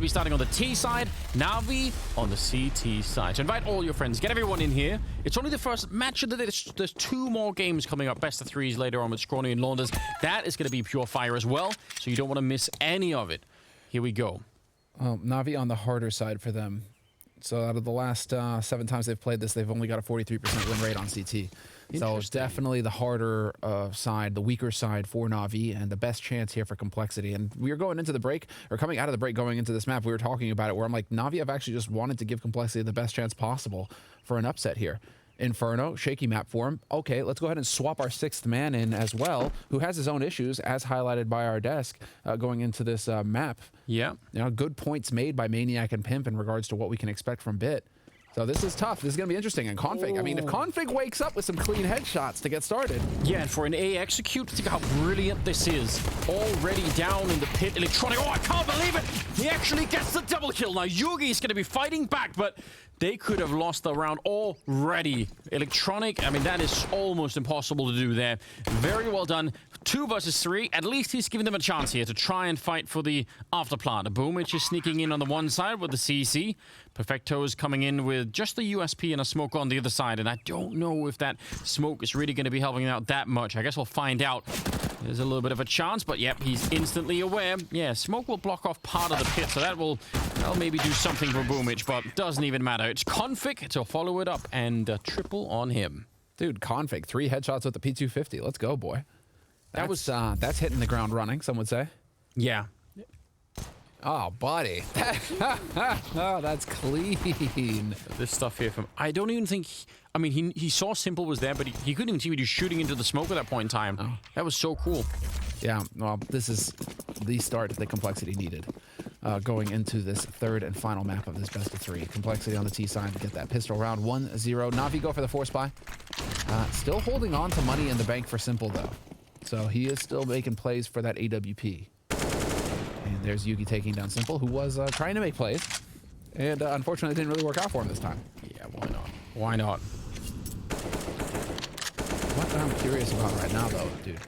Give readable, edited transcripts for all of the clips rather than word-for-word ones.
be starting on the T side, Navi on the CT side. So invite all your friends, get everyone in here. It's only the first match of the day. There's 2 more games coming up, best of 3s later on with Scrawny and Launders. That is going to be pure fire as well, so you don't want to miss any of it. Here we go. Navi on the harder side for them. So out of the last 7 times they've played this, they've only got a 43% win rate on CT. So it's definitely the harder side, the weaker side for Navi, and the best chance here for Complexity. And we were going into the break, or coming out of the break going into this map, we were talking about it, where I'm like, Navi have actually just wanted to give Complexity the best chance possible for an upset here. Inferno, shaky map for him. Okay, let's go ahead and swap our 6th man in as well, who has his own issues, as highlighted by our desk going into this map. Yeah. You know, good points made by Maniac and Pimp in regards to what we can expect from Bit. So this is tough. This is going to be interesting. And Config, I mean, if Config wakes up with some clean headshots to get started. Yeah, and for an A execute, think how brilliant this is. Already down in the pit. Electronic, oh, I can't believe it! He actually gets the double kill. Now, Yugi's going to be fighting back, but they could have lost the round already. Electronic, I mean, that is almost impossible to do there. Very well done. 2 versus 3. At least he's giving them a chance here to try and fight for the afterplant. Boomich is sneaking in on the one side with the CC. Perfecto is coming in with just the USP and a smoke on the other side. And I don't know if that smoke is really going to be helping out that much. I guess we'll find out. There's a little bit of a chance, but yep, he's instantly aware. Yeah, smoke will block off part of the pit, so that'll maybe do something for Boomich, but doesn't even matter. It's Config to follow it up and triple on him. Dude, Config, 3 headshots with the P250. Let's go, boy. That's hitting the ground running, some would say. Yeah. Oh, buddy. Oh, that's clean. This stuff here from... I don't even think... I mean, he saw Simple was there, but he couldn't even see what he was shooting into the smoke at that point in time. Oh. That was so cool. Yeah, well, this is the start that Complexity needed. Going into this 3rd and final map of this best of 3. Complexity on the T side to get that pistol round 1-0. Navi go for the force buy. Still holding on to money in the bank for Simple, though. So he is still making plays for that AWP. And there's Yugi taking down Simple, who was trying to make plays. And unfortunately, it didn't really work out for him this time. Yeah, why not? Why not? What I'm curious about right now, though, dude.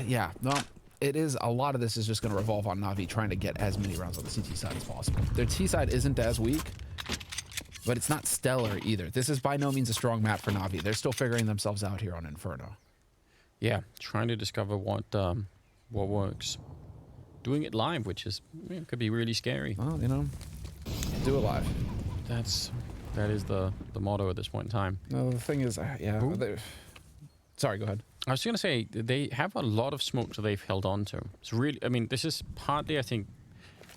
Yeah, no, it is. A lot of this is just going to revolve on Navi trying to get as many rounds on the CT side as possible. Their T side isn't as weak, but it's not stellar either. This is by no means a strong map for Navi. They're still figuring themselves out here on Inferno. Yeah, trying to discover what works. Doing it live, which is could be really scary. Well, you know, do it live. That is the motto at this point in time. No, the thing is, yeah. Sorry, go ahead. I was going to say, they have a lot of smoke that they've held on to. It's really, I mean, this is partly, I think,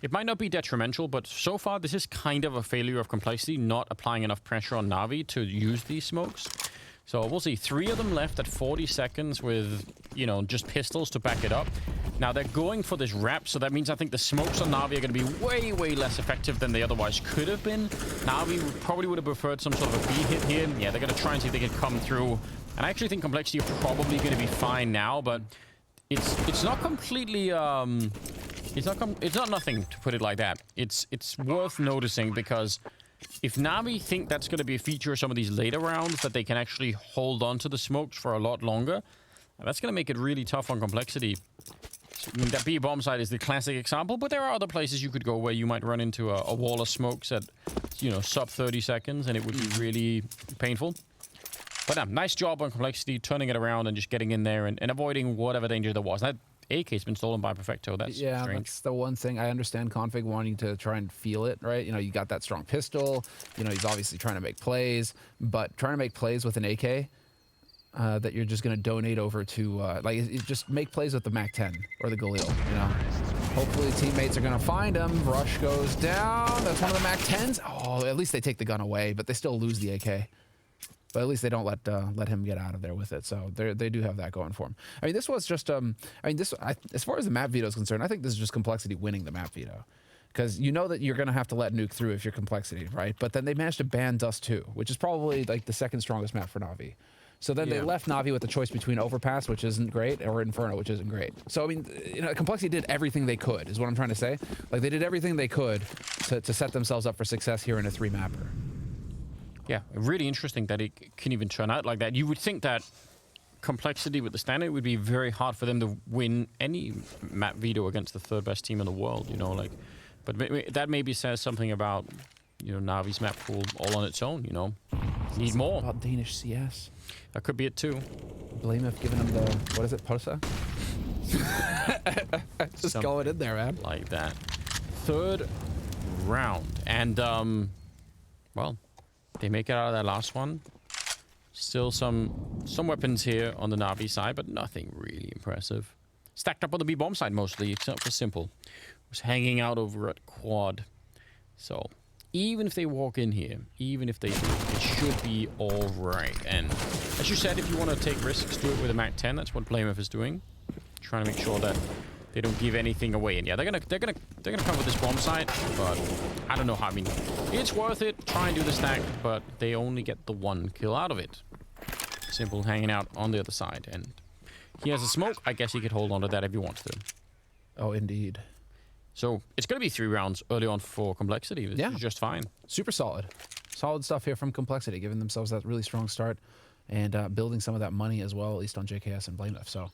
it might not be detrimental, but so far this is kind of a failure of Complexity, not applying enough pressure on Navi to use these smokes. So we'll see 3 of them left at 40 seconds with, you know, just pistols to back it up. Now they're going for this wrap, so that means I think the smokes on Navi are going to be way, way less effective than they otherwise could have been. Navi probably would have preferred some sort of a B hit here. Yeah, they're going to try and see if they can come through. And I actually think Complexity are probably going to be fine now, but it's not completely it's not nothing, to put it like that. It's worth noticing because if Navi think that's going to be a feature of some of these later rounds, that they can actually hold on to the smokes for a lot longer, that's going to make it really tough on Complexity. I mean, that B-bomb side is the classic example, but there are other places you could go where you might run into a wall of smokes at, you know, sub 30 seconds, and it would be really painful. But nice job on Complexity, turning it around and just getting in there and avoiding whatever danger there was. That AK's been stolen by Perfecto. That's strange. That's the one thing. I understand Config wanting to try and feel it, right? You know, you got that strong pistol. You know, he's obviously trying to make plays, but trying to make plays with an AK that you're just going to donate over to, just make plays with the MAC-10 or the Galil, you know? Hopefully teammates are going to find him. Rush goes down. That's one of the MAC-10s. Oh, at least they take the gun away, but they still lose the AK. But at least they don't let him get out of there with it. So they do have that going for him. I mean, this was just, as far as the map veto is concerned, I think this is just Complexity winning the map veto. Because you know that you're going to have to let Nuke through if you're Complexity, right? But then they managed to ban Dust 2, which is probably like the 2nd strongest map for Navi. So then they left Navi with the choice between Overpass, which isn't great, or Inferno, which isn't great. So, I mean, you know, Complexity did everything they could, is what I'm trying to say. Like, they did everything they could to set themselves up for success here in a 3-mapper. Yeah, really interesting that it can even turn out like that. You would think that Complexity with the standard would be very hard for them to win any map veto against the 3rd best team in the world, you know, like But that maybe says something about, Navi's map pool all on its own, Need more. About Danish CS. That could be it too. Blame if giving him the, what is it, Posa? Just going in there, man. Like that. Third round. And, well, they make it out of that last one. Still some weapons here on the Navi side, but nothing really impressive. Stacked up on the B bomb side mostly, except for Simple. Was hanging out over at Quad. So, even if they walk in here, even if they do, it should be all right. And as you said, if you want to take risks, do it with a Mac 10. That's what Blameff is doing, trying to make sure that they don't give anything away. And yeah, they're gonna come with this bomb site, but I don't know how. I mean, it's worth it. Try and do the stack, but they only get the one kill out of it. Simple hanging out on the other side, and he has a smoke. I guess he could hold on to that if he wants to. Oh, indeed. So it's going to be 3 rounds early on for Complexity. Which is just fine. Super solid. Solid stuff here from Complexity, giving themselves that really strong start and building some of that money as well, at least on JKS and Blameff. So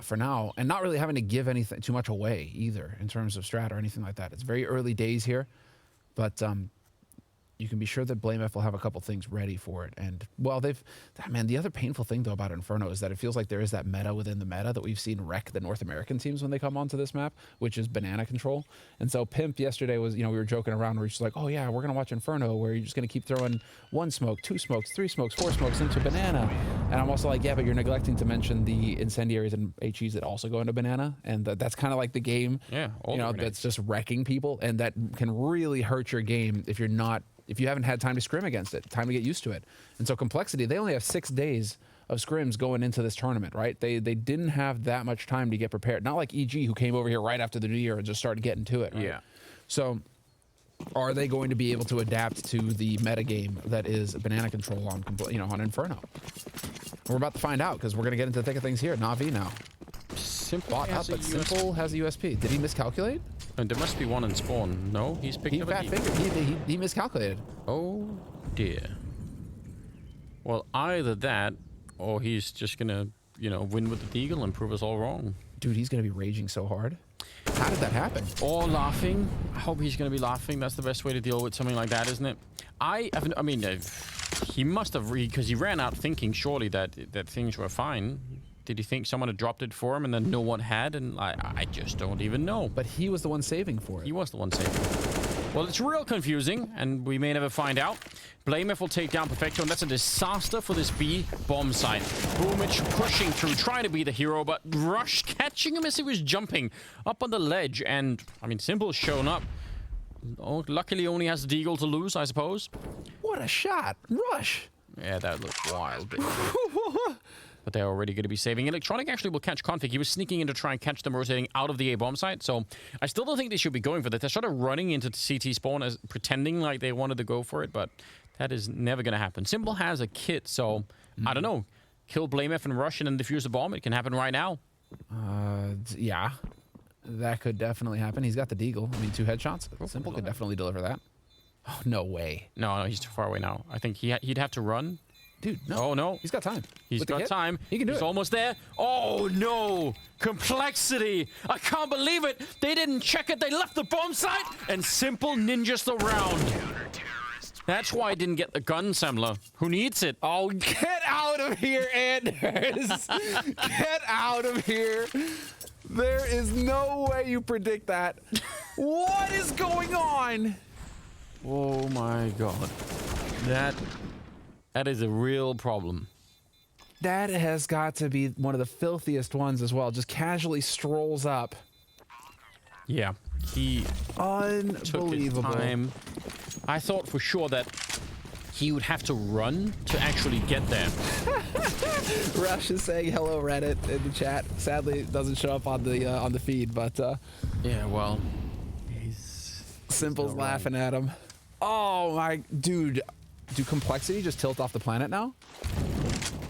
for now, and not really having to give anything too much away either in terms of strat or anything like that. It's very early days here, but you can be sure that Blameff will have a couple things ready for it. And, well, man, the other painful thing, though, about Inferno is that it feels like there is that meta within the meta that we've seen wreck the North American teams when they come onto this map, which is banana control. And so Pimp yesterday was, we were joking around where he's just like, oh, yeah, we're going to watch Inferno where you're just going to keep throwing 1 smoke, 2 smokes, 3 smokes, 4 smokes into banana. And I'm also like, yeah, but you're neglecting to mention the incendiaries and HEs that also go into banana. And that's kind of like the game, that's just wrecking people. And that can really hurt your game if you haven't had time to scrim against it, time to get used to it. And so Complexity, they only have 6 days of scrims going into this tournament, right? They didn't have that much time to get prepared. Not like EG, who came over here right after the new year and just started getting to it, right? Yeah. So are they going to be able to adapt to the meta game that is banana control on Inferno? We're about to find out, because we're going to get into the thick of things here. Navi now. Simple Simple has a USP. Did he miscalculate? And there must be one in spawn. No, he's picked up a He miscalculated. Oh dear. Well, either that, or he's just gonna, win with the Deagle and prove us all wrong. Dude, he's gonna be raging so hard. How did that happen? Or laughing. I hope he's gonna be laughing. That's the best way to deal with something like that, isn't it? He must have because he ran out thinking surely that things were fine. Did he think someone had dropped it for him and then no one had? And I just don't even know. But he was the one saving for it. He was the one saving for it. Well, it's real confusing, and we may never find out. Blameff will take down Perfecto, and that's a disaster for this B bomb site. Boomich pushing through, trying to be the hero, but Rush catching him as he was jumping up on the ledge. And, Simple's shown up. Oh, luckily only has the Deagle to lose, I suppose. What a shot. Rush. Yeah, that looked wild. But they're already going to be saving. Electronic actually will catch Config. He was sneaking in to try and catch them rotating out of the A bomb site. So I still don't think they should be going for that. They're sort of running into CT spawn as pretending like they wanted to go for it, but that is never going to happen. Simple has a kit, so I don't know. Kill Blameff and Rush and then defuse the bomb. It can happen right now. Yeah, that could definitely happen. He's got the Deagle. 2 headshots. Simple could definitely deliver that. Oh, no way. No, he's too far away now. I think he'd have to run. Dude, no. Oh, no. He's got time. He's got time. He can do it. He's almost there. Oh, no. Complexity. I can't believe it. They didn't check it. They left the bomb site and Simple ninjas the round. That's why I didn't get the gun, Semler. Who needs it? Oh, get out of here, Anders. Get out of here. There is no way you predict that. What is going on? Oh, my God. That is a real problem. That has got to be one of the filthiest ones as well. Just casually strolls up. Yeah, he unbelievable. Took his time. I thought for sure that he would have to run to actually get there. Rush is saying hello Reddit in the chat. Sadly, it doesn't show up on the feed, but yeah, well, Simple's laughing at him. Oh my dude. Do Complexity just tilt off the planet now?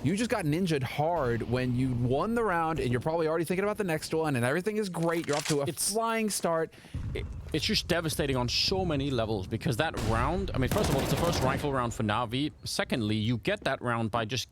You just got ninja'd hard when you won the round and you're probably already thinking about the next one and everything is great. You're off to a flying start it's just devastating on so many levels because that round, I mean, first of all, it's the first rifle round for Navi. Secondly, you get that round by just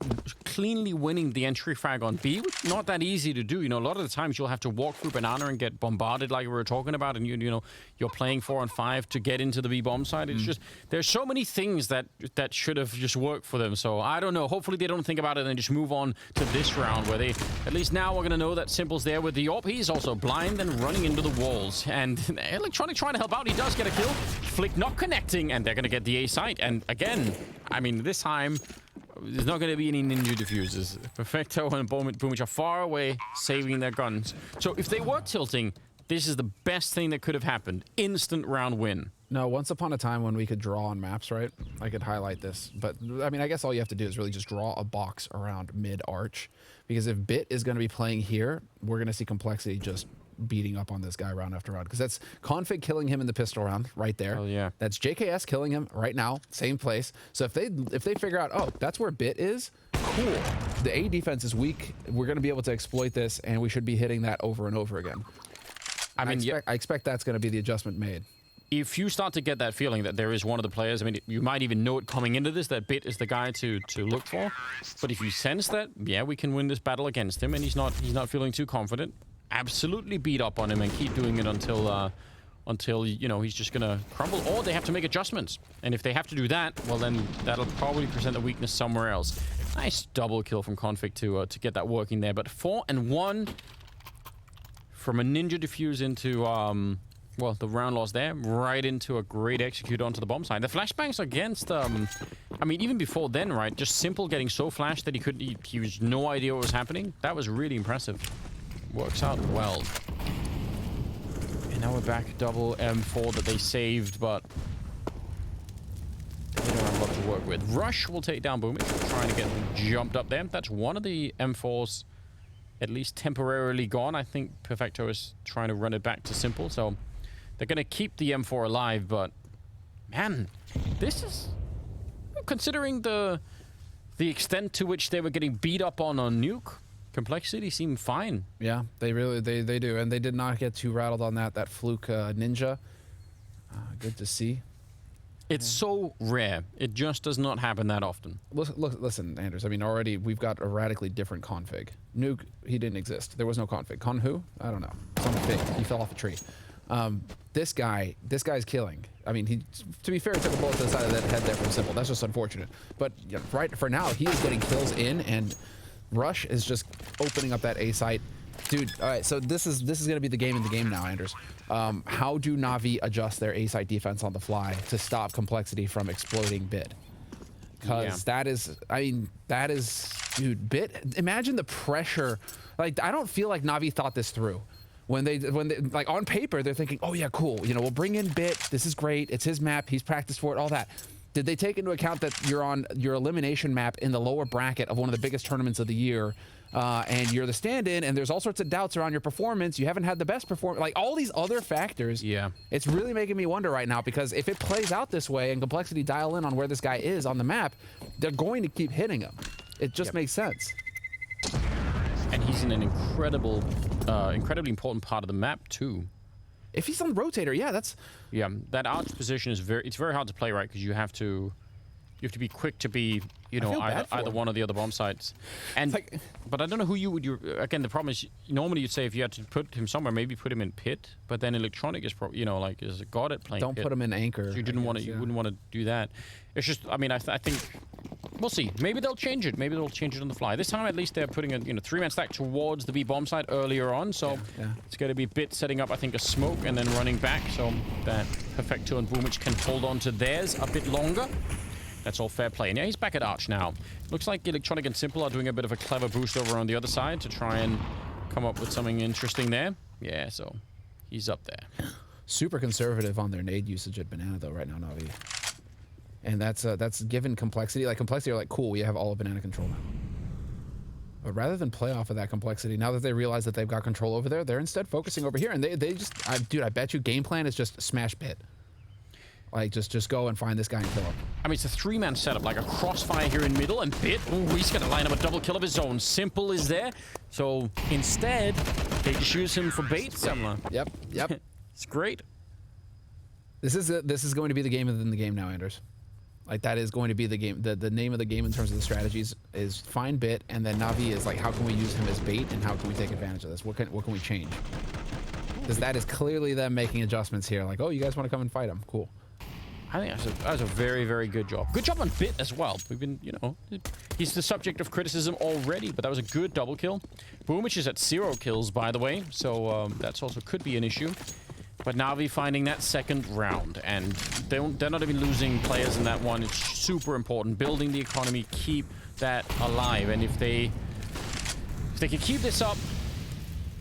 cleanly winning the entry frag on B, which is not that easy to do. You know, a lot of the times you'll have to walk through Banana and get bombarded like we were talking about, and you know, you're playing 4 on 5 to get into the B bomb side. It's just, there's so many things that should have just worked for them. So I don't know. Hopefully they don't think about it and just move on to this round where they, at least now we're going to know that Simple's there with the AWP. He's also blind and running into the walls. And Electronic trying to help out. He does get a kill. Flick not connecting, and they're going to get the A site. And again, I mean, this time, there's not going to be any ninja diffusers. Perfecto and Boomich are far away, saving their guns. So if they were tilting, this is the best thing that could have happened. Instant round win. No, once upon a time when we could draw on maps, right? I could highlight this. But, I mean, I guess all you have to do is really just draw a box around mid-arch. Because if Bit is going to be playing here, we're going to see Complexity just beating up on this guy round after round. Because that's Config killing him in the pistol round right there. Oh, yeah. That's JKS killing him right now, same place. So if they figure out, oh, that's where Bit is, cool. The A defense is weak. We're going to be able to exploit this, and we should be hitting that over and over again. I mean, I expect that's going to be the adjustment made. If you start to get that feeling that there is one of the players, I mean, you might even know it coming into this, that Bit is the guy to look for. But if you sense that, yeah, we can win this battle against him, and he's not feeling too confident, absolutely beat up on him and keep doing it until you know, he's just gonna crumble, or they have to make adjustments. And if they have to do that, well, then that'll probably present a weakness somewhere else. Nice double kill from Config to get that working there. But 4 and 1 from a ninja defuse into well, the round loss there, right into a great execute onto the bomb side. The flashbangs against, I mean, even before then, right? Just Simple getting so flashed that he was no idea what was happening. That was really impressive. Works out well. And now we're back double M4 that they saved, but they don't have a lot to work with. Rush will take down Boomich, trying to get jumped up there. That's one of the M4s, at least temporarily gone. I think Perfecto is trying to run it back to Simple, so they're going to keep the M4 alive, but man, this is, considering the extent to which they were getting beat up on Nuke, Complexity seemed fine. Yeah, they really they do, and they did not get too rattled on that fluke ninja. Good to see. It's so rare. It just does not happen that often. Listen, Anders. I mean, already we've got a radically different config. Nuke, he didn't exist. There was no config. Con who? I don't know. Some fake. He fell off a tree. This guy's killing. I mean, to be fair, he took a bullet to the side of that head there from Simple. That's just unfortunate. But you know, right for now, he is getting kills in, and Rush is just opening up that A site. Dude, all right, so this is going to be the game in the game now, Anders. How do Navi adjust their A site defense on the fly to stop Complexity from exploding Bit? Because that is, I mean, that is, dude, Bit, imagine the pressure. Like, I don't feel like Navi thought this through. When they like on paper, they're thinking, oh yeah, cool. You know, we'll bring in Bit. This is great. It's his map. He's practiced for it, all that. Did they take into account that you're on your elimination map in the lower bracket of one of the biggest tournaments of the year, and you're the stand-in, and there's all sorts of doubts around your performance. You haven't had the best performance. Like, all these other factors. Yeah. It's really making me wonder right now, because if it plays out this way and Complexity dial in on where this guy is on the map, they're going to keep hitting him. It just makes sense. And he's in an incredibly important part of the map too. If he's on the rotator, yeah, that's... Yeah, that arch position is it's very hard to play, right? Because you have to be quick to be, you know, either one or the other bomb sites. And like, but I don't know who you would. Again, the problem is normally you'd say if you had to put him somewhere, maybe put him in pit. But then Electronic is probably, you know, like is god at playing. Don't pit. Put him in anchor. So you didn't want to. You wouldn't want to do that. It's just, I mean, I think we'll see. Maybe they'll change it. Maybe they'll change it on the fly. This time, at least, they're putting a 3-man stack towards the B bomb site earlier on. So it's going to be Bit setting up, I think, a smoke and then running back, so that Perfecto and Boomich can hold on to theirs a bit longer. That's all fair play. And yeah, he's back at Arch now. Looks like Electronic and Simple are doing a bit of a clever boost over on the other side to try and come up with something interesting there. Yeah, so he's up there. Super conservative on their nade usage at Banana, though, right now, Navi. And that's given Complexity. Like, Complexity are like, cool, we have all of Banana control now. But rather than play off of that Complexity, now that they realize that they've got control over there, they're instead focusing over here. And they just, dude, I bet you game plan is just smash Bit. Like, just go and find this guy and kill him. I mean, it's a 3-man setup, like a crossfire here in middle, and Bit, he's going to line up a double kill of his own. Simple is there. So instead, they just use him for bait. Yep. It's great. This is going to be the game within the game now, Anders. Like, that is going to be the game. The name of the game in terms of the strategies is find Bit, and then Navi is like, how can we use him as bait, and how can we take advantage of this? What can we change? Because that is clearly them making adjustments here. Like, oh, you guys want to come and fight him? Cool. I think that was a very, very good job. Good job on Bit as well. We've been, you know, he's the subject of criticism already, but that was a good double kill. Boomich is at 0 kills, by the way, so that's also could be an issue. But Navi finding that second round, and they're not even losing players in that one. It's super important. Building the economy, keep that alive, and if they can keep this up,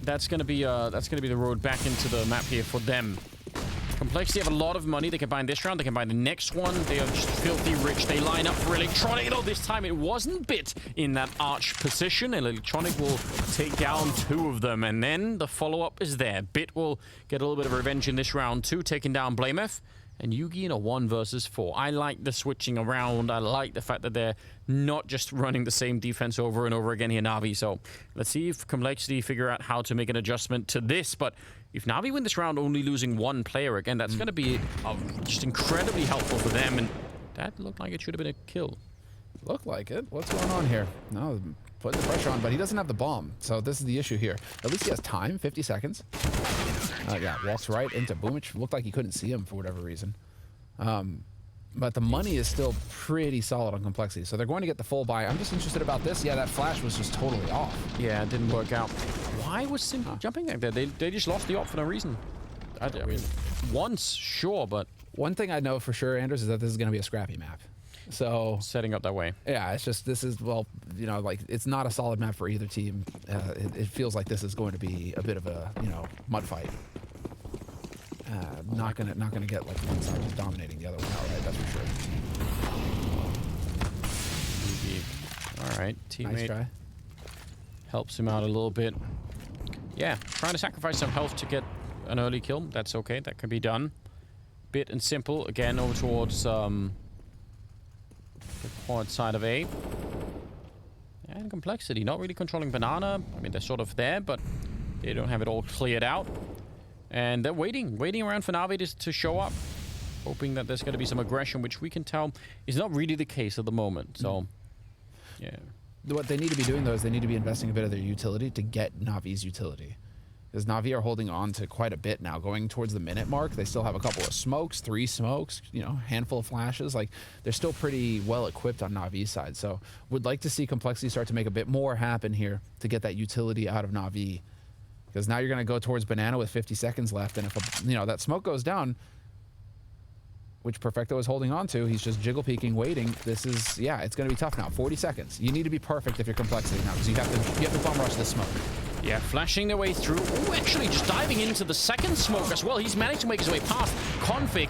that's gonna be the road back into the map here for them. Complexity have a lot of money. They can buy this round. They can buy the next one. They are just filthy rich. They line up for Electronic. Oh, this time it wasn't Bit in that arch position. And Electronic will take down 2 of them. And then the follow-up is there. Bit will get a little bit of revenge in this round too, taking down Blamef. And Yugi in a 1 versus 4. I like the switching around. I like the fact that they're not just running the same defense over and over again here, Navi. So let's see if Complexity figure out how to make an adjustment to this. But if Navi win this round only losing 1 player again, that's going to be just incredibly helpful for them. And that looked like it should have been a kill. Looked like it. What's going on here? No, putting the pressure on, but he doesn't have the bomb. So this is the issue here. At least he has time, 50 seconds. Yeah, walks right into Boomich. Looked like he couldn't see him for whatever reason. But the money is still pretty solid on Complexity. So they're going to get the full buy. I'm just interested about this. Yeah, that flash was just totally off. Yeah, it didn't work out. Why was Simple jumping like that? They just lost the op for no reason. I mean, once, sure, but... One thing I know for sure, Anders, is that this is going to be a scrappy map. So setting up that way. Yeah, it's just, this is, well, you know, like, it's not a solid map for either team. It feels like this is going to be a bit of a, you know, mud fight. Not gonna get like one side just dominating the other one outright. That's for sure. All right, teammate Nice try. Helps him out a little bit. Yeah, trying to sacrifice some health to get an early kill. That's okay. That can be done. Bit and Simple again over towards the quad side of A. And Complexity not really controlling Banana. I mean, they're sort of there, but they don't have it all cleared out. And they're waiting around for Navi to show up, hoping that there's going to be some aggression, which we can tell is not really the case at the moment. So, yeah. What they need to be doing, though, is they need to be investing a bit of their utility to get Navi's utility. Because Navi are holding on to quite a bit now. Going towards the minute mark, they still have a couple of smokes, 3 smokes, you know, handful of flashes. Like, they're still pretty well equipped on Navi's side. So, would like to see Complexity start to make a bit more happen here to get that utility out of Navi. Because now you're going to go towards Banana with 50 seconds left. And if, you know, that smoke goes down, which Perfecto is holding on to, he's just jiggle peeking, waiting. This is, yeah, it's going to be tough now. 40 seconds. You need to be perfect if you're Complexity now, because you have to bomb rush this smoke. Yeah, flashing their way through. Oh, actually just diving into the second smoke as well. He's managed to make his way past. Config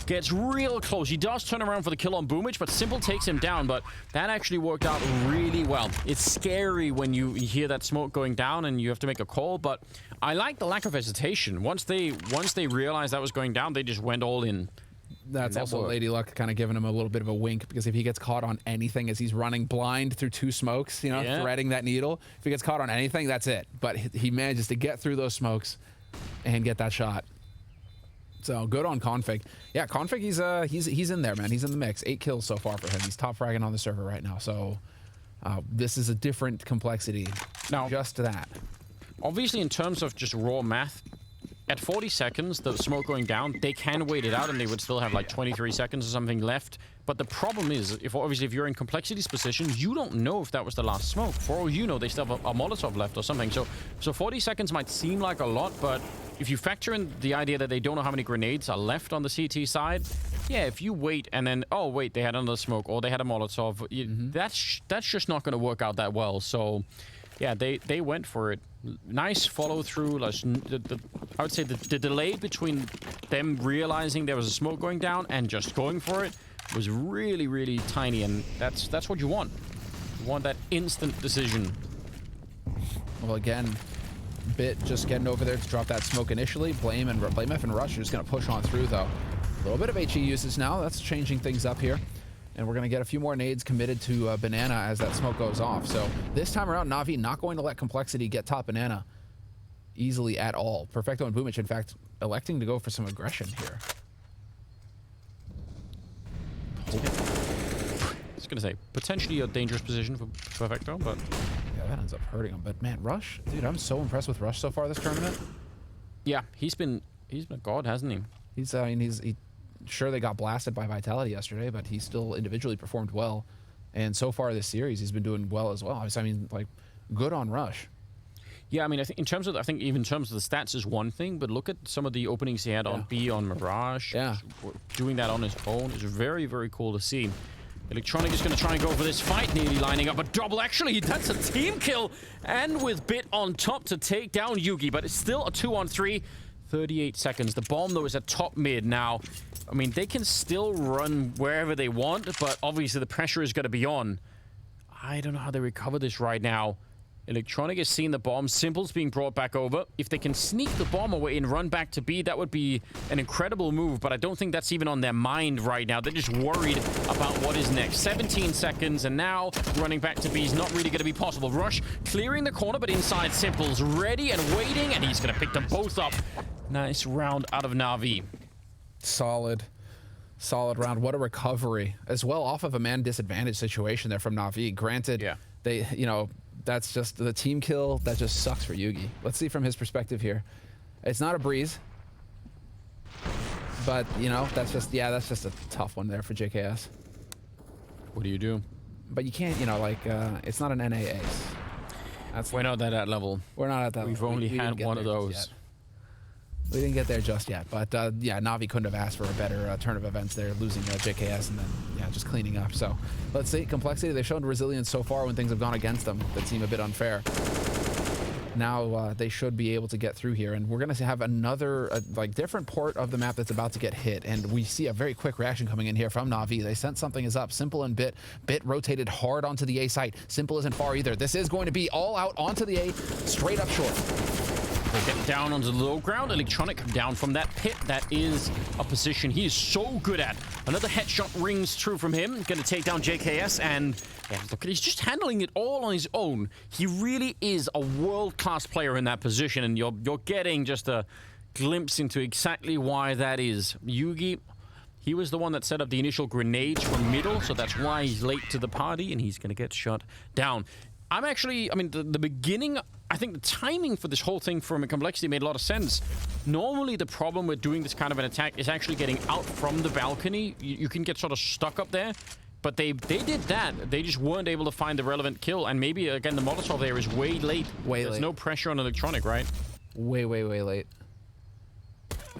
gets real close. He does turn around for the kill on Boomich, but Simple takes him down. But that actually worked out really well. It's scary when you hear that smoke going down and you have to make a call, but I like the lack of hesitation. Once they realized that was going down, they just went all in. That's also Lady Luck kind of giving him a little bit of a wink, because if he gets caught on anything as he's running blind through 2 smokes, you know, threading that needle, if he gets caught on anything, that's it. But he manages to get through those smokes and get that shot. So good on Config. Yeah, Config, he's in there, man. He's in the mix. 8 kills so far for him. He's top fragging on the server right now. So this is a different Complexity. Now, just that. Obviously, in terms of just raw math, at 40 seconds, the smoke going down, they can wait it out and they would still have like 23 seconds or something left. But the problem is, if you're in Complexity's position, you don't know if that was the last smoke. For all you know, they still have a Molotov left or something. So 40 seconds might seem like a lot, but if you factor in the idea that they don't know how many grenades are left on the CT side, yeah, if you wait and then, oh, wait, they had another smoke or they had a Molotov, that's just not going to work out that well. So, yeah, they went for it. Nice follow through. I would say the delay between them realizing there was a smoke going down and just going for it was really, really tiny, and that's what you want. You want that instant decision. Well, again, Bit just getting over there to drop that smoke initially. Blamef and Rush are just going to push on through, though. A little bit of HE usage now. That's changing things up here. And we're going to get a few more nades committed to Banana as that smoke goes off. So this time around, Navi not going to let Complexity get top Banana easily at all. Perfecto and Boomich, in fact, electing to go for some aggression here. going to say, potentially a dangerous position for Vector, but... Yeah, that ends up hurting him. But man, Rush, dude, I'm so impressed with Rush so far this tournament. Yeah, he's been a god, hasn't he? He's sure they got blasted by Vitality yesterday, but he still individually performed well. And so far this series, he's been doing well as well. I mean, like, good on Rush. Yeah, I mean, I think even in terms of the stats is one thing, but look at some of the openings he had on B, on Mirage. Yeah. Doing that on his own is very, very cool to see. Electronic is going to try and go for this fight, nearly lining up a double. Actually, that's a team kill, and with Bit on top to take down Yugi, but it's still a 2-on-3. 38 seconds. The bomb, though, is at top mid now. I mean, they can still run wherever they want, but obviously the pressure is going to be on. I don't know how they recover this right now. Electronic is seeing the bomb. Simple's being brought back over. If they can sneak the bomb away and run back to B, that would be an incredible move, but I don't think that's even on their mind right now. They're just worried about what is next. 17 seconds, and now running back to B is not really going to be possible. Rush clearing the corner, but inside Simple's ready and waiting, and he's going to pick them both up. Nice round out of Navi. Solid round. What a recovery as well off of a man disadvantage situation there from Navi. Granted, they, that's just the team kill. That just sucks for Yugi. Let's see from his perspective here. It's not a breeze, but that's just a tough one there for JKS. What do you do? But you can't, it's not an NA ace. We're not at that level. We're not at that We've level. only had one of those. We didn't get there just yet, but Navi couldn't have asked for a better turn of events there, losing JKS and then just cleaning up. So let's see, Complexity, they've shown resilience so far when things have gone against them that seem a bit unfair. Now they should be able to get through here, and we're going to have another different port of the map that's about to get hit, and we see a very quick reaction coming in here from Navi. They sense something is up. Simple and Bit rotated hard onto the A site. Simple isn't far either. This is going to be all out onto the A, straight up short. They get down onto the low ground. Electronic down from that pit. That is a position he is so good at. Another headshot rings true from him. Going to take down JKS, and look, he's just handling it all on his own. He really is a world-class player in that position, and you're getting just a glimpse into exactly why that is. Yugi, he was the one that set up the initial grenades from middle, so that's why he's late to the party, and he's going to get shot down. The beginning, I think the timing for this whole thing from a Complexity made a lot of sense. Normally, the problem with doing this kind of an attack is actually getting out from the balcony. You can get sort of stuck up there, but they did that. They just weren't able to find the relevant kill, and maybe, again, the Molotov there is way late. There's no pressure on Electronic, right? Way late.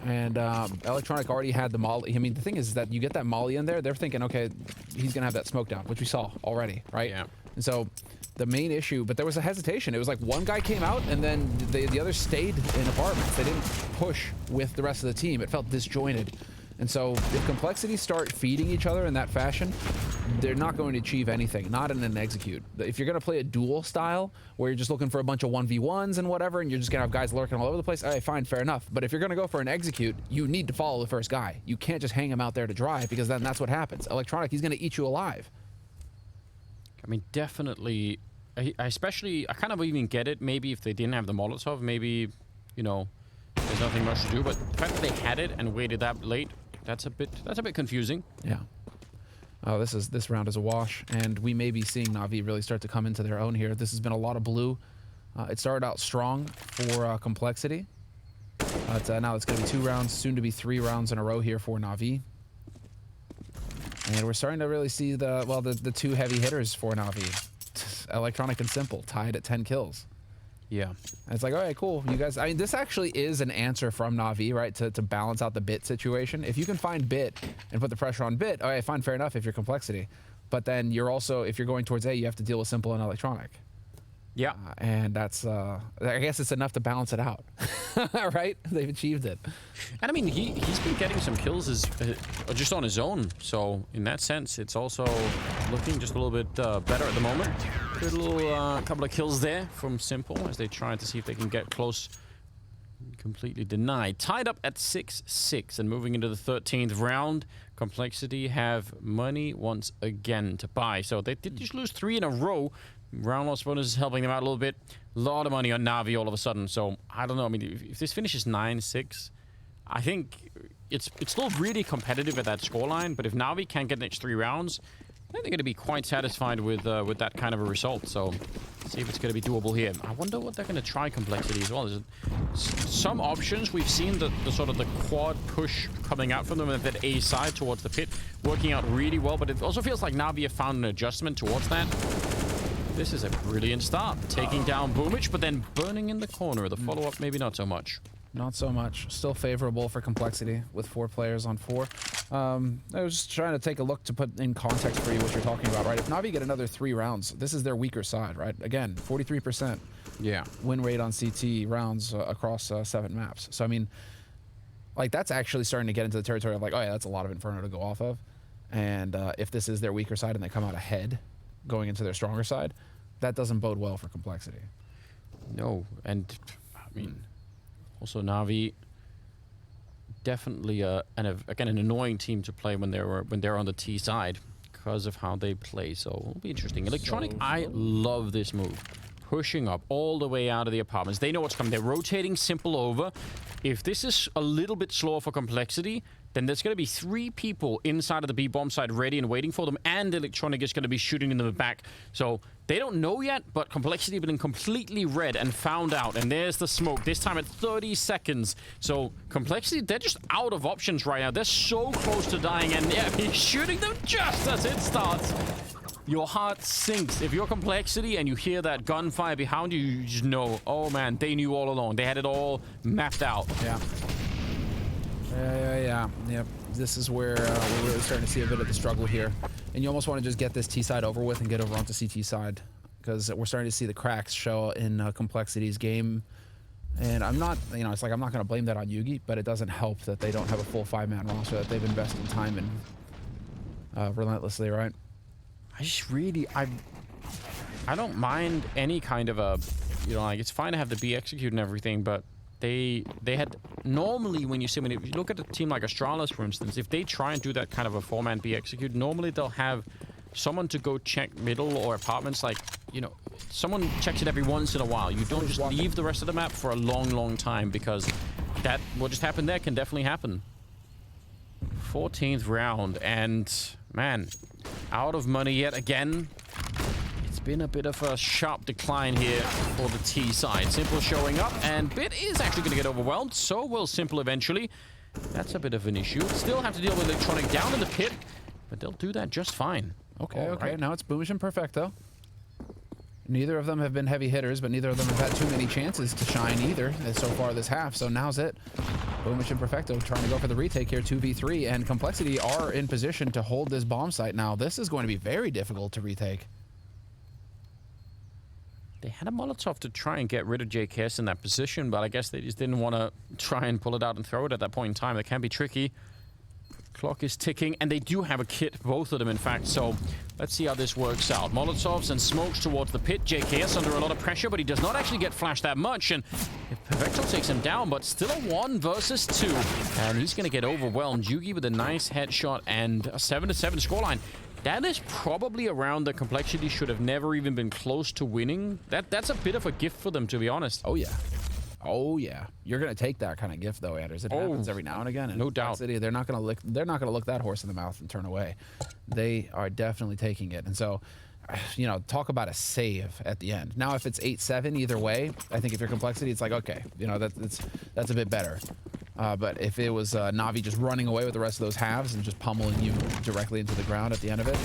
And Electronic already had the molly. I mean, the thing is that you get that molly in there, they're thinking, okay, he's going to have that smoke down, which we saw already, right? Yeah. And so the main issue, but there was a hesitation. It was like one guy came out and then the others stayed in apartments. They didn't push with the rest of the team. It felt disjointed. And so if Complexity start feeding each other in that fashion, they're not going to achieve anything, not in an execute. If you're going to play a duel style where you're just looking for a bunch of 1v1s and whatever, and you're just going to have guys lurking all over the place, all right, fine, fair enough. But if you're going to go for an execute, you need to follow the first guy. You can't just hang him out there to dry, because then that's what happens. Electronic, he's going to eat you alive. I mean, definitely. I kind of even get it. Maybe if they didn't have the Molotov, maybe, there's nothing much to do. But the fact that they had it and waited that late, that's a bit confusing. Yeah. Oh, this round is a wash, and we may be seeing Navi really start to come into their own here. This has been a lot of blue. It started out strong for Complexity. But now it's going to be 2 rounds, soon to be 3 rounds in a row here for Navi. And we're starting to really see the 2 heavy hitters for Navi. Electronic and Simple, tied at 10 kills. Yeah. And it's like, all right, cool. You guys, I mean, this actually is an answer from Navi, right, to balance out the Bit situation. If you can find Bit and put the pressure on Bit, all right, fine, fair enough if you're Complexity. But then you're also, if you're going towards A, you have to deal with Simple and Electronic. Yeah. And that's, I guess it's enough to balance it out, right? They've achieved it. And I mean, he's been getting some kills just on his own. So in that sense, it's also looking just a little bit better at the moment. Good little couple of kills there from Simple as they try to see if they can get close. Completely denied. Tied up at 6-6 and moving into the 13th round. Complexity have money once again to buy. So they did just lose 3 in a row. Round loss bonus is helping them out a little bit. A lot of money on Navi all of a sudden. So, I don't know. I mean, if this finishes 9-6, I think it's still really competitive at that scoreline. But if Navi can't get the next 3 rounds, I think they're going to be quite satisfied with that kind of a result. So, see if it's going to be doable here. I wonder what they're going to try complexity as well. There's some options. We've seen the sort of the quad push coming out from them at that A side towards the pit, working out really well. But it also feels like Navi have found an adjustment towards that. This is a brilliant start. Taking down Boomich, but then burning in the corner. The follow-up, maybe not so much. Not so much. Still favorable for complexity with 4 players on 4. I was just trying to take a look to put in context for you what you're talking about, right? If Navi get another 3 rounds, this is their weaker side, right? Again, 43% win rate on CT rounds across 7 maps. So, I mean, like, that's actually starting to get into the territory of like, oh yeah, that's a lot of Inferno to go off of. And if this is their weaker side and they come out ahead going into their stronger side, that doesn't bode well for complexity. No, and I mean, also Navi definitely again an annoying team to play when they're on the T side because of how they play. So it'll be interesting. Electronic, I love this move. Pushing up all the way out of the apartments. They know what's coming. They're rotating Simple over. If this is a little bit slower for complexity, then there's going to be 3 people inside of the B-bomb side ready and waiting for them, and Electronic is going to be shooting in the back. So they don't know yet, but complexity have been completely read and found out. And there's the smoke, this time at 30 seconds. So complexity, they're just out of options right now. They're so close to dying, and yeah, he's shooting them just as it starts. Your heart sinks. If you're complexity and you hear that gunfire behind you, you just know, oh man, they knew all along. They had it all mapped out. Yeah. Yep. This is where we're really starting to see a bit of the struggle here. And you almost want to just get this T side over with and get over onto CT side, because we're starting to see the cracks show in Complexity's game. And I'm not, it's like I'm not going to blame that on Yugi, but it doesn't help that they don't have a full 5-man roster that they've invested time in relentlessly, right? I just really, I don't mind any kind of a, like it's fine to have the B execute and everything, but they had normally when you look at a team like Astralis, for instance, if they try and do that kind of a 4-man B execute, normally they'll have someone to go check middle or apartments, like, someone checks it every once in a while. You don't just leave the rest of the map for a long time, because that, what just happened there can definitely happen. 14th round, and man, out of money yet again. It's been a bit of a sharp decline here for the T side. Simple showing up, and Bit is actually going to get overwhelmed. So will Simple eventually. That's a bit of an issue. Still have to deal with Electronic down in the pit, but they'll do that just fine. Okay. Now it's Boomish and Perfecto. Neither of them have been heavy hitters, but neither of them have had too many chances to shine either so far this half. So now's it. Boomish and Perfecto trying to go for the retake here, 2v3, and Complexity are in position to hold this bomb site now. This is going to be very difficult to retake. They had a Molotov to try and get rid of JKS in that position, but I guess they just didn't want to try and pull it out and throw it at that point in time. That can be tricky. Clock is ticking, and they do have a kit, both of them, in fact, so let's see how this works out. Molotovs and smokes towards the pit. JKS under a lot of pressure, but he does not actually get flashed that much, and Perfecto takes him down, but still a 1 versus 2, and he's going to get overwhelmed. Yugi with a nice headshot and a 7-7 scoreline. That is probably around the Complexity should have never even been close to winning. That's a bit of a gift for them, to be honest. Oh, yeah. Oh yeah, you're gonna take that kind of gift though, Anders. It happens every now and again. No doubt. City, they're not gonna look that horse in the mouth and turn away. They are definitely taking it, and so, talk about a save at the end. Now, if it's 8-7 either way, I think if you're Complexity, it's like okay, that's a bit better. But if it was Navi just running away with the rest of those halves and just pummeling you directly into the ground at the end of it,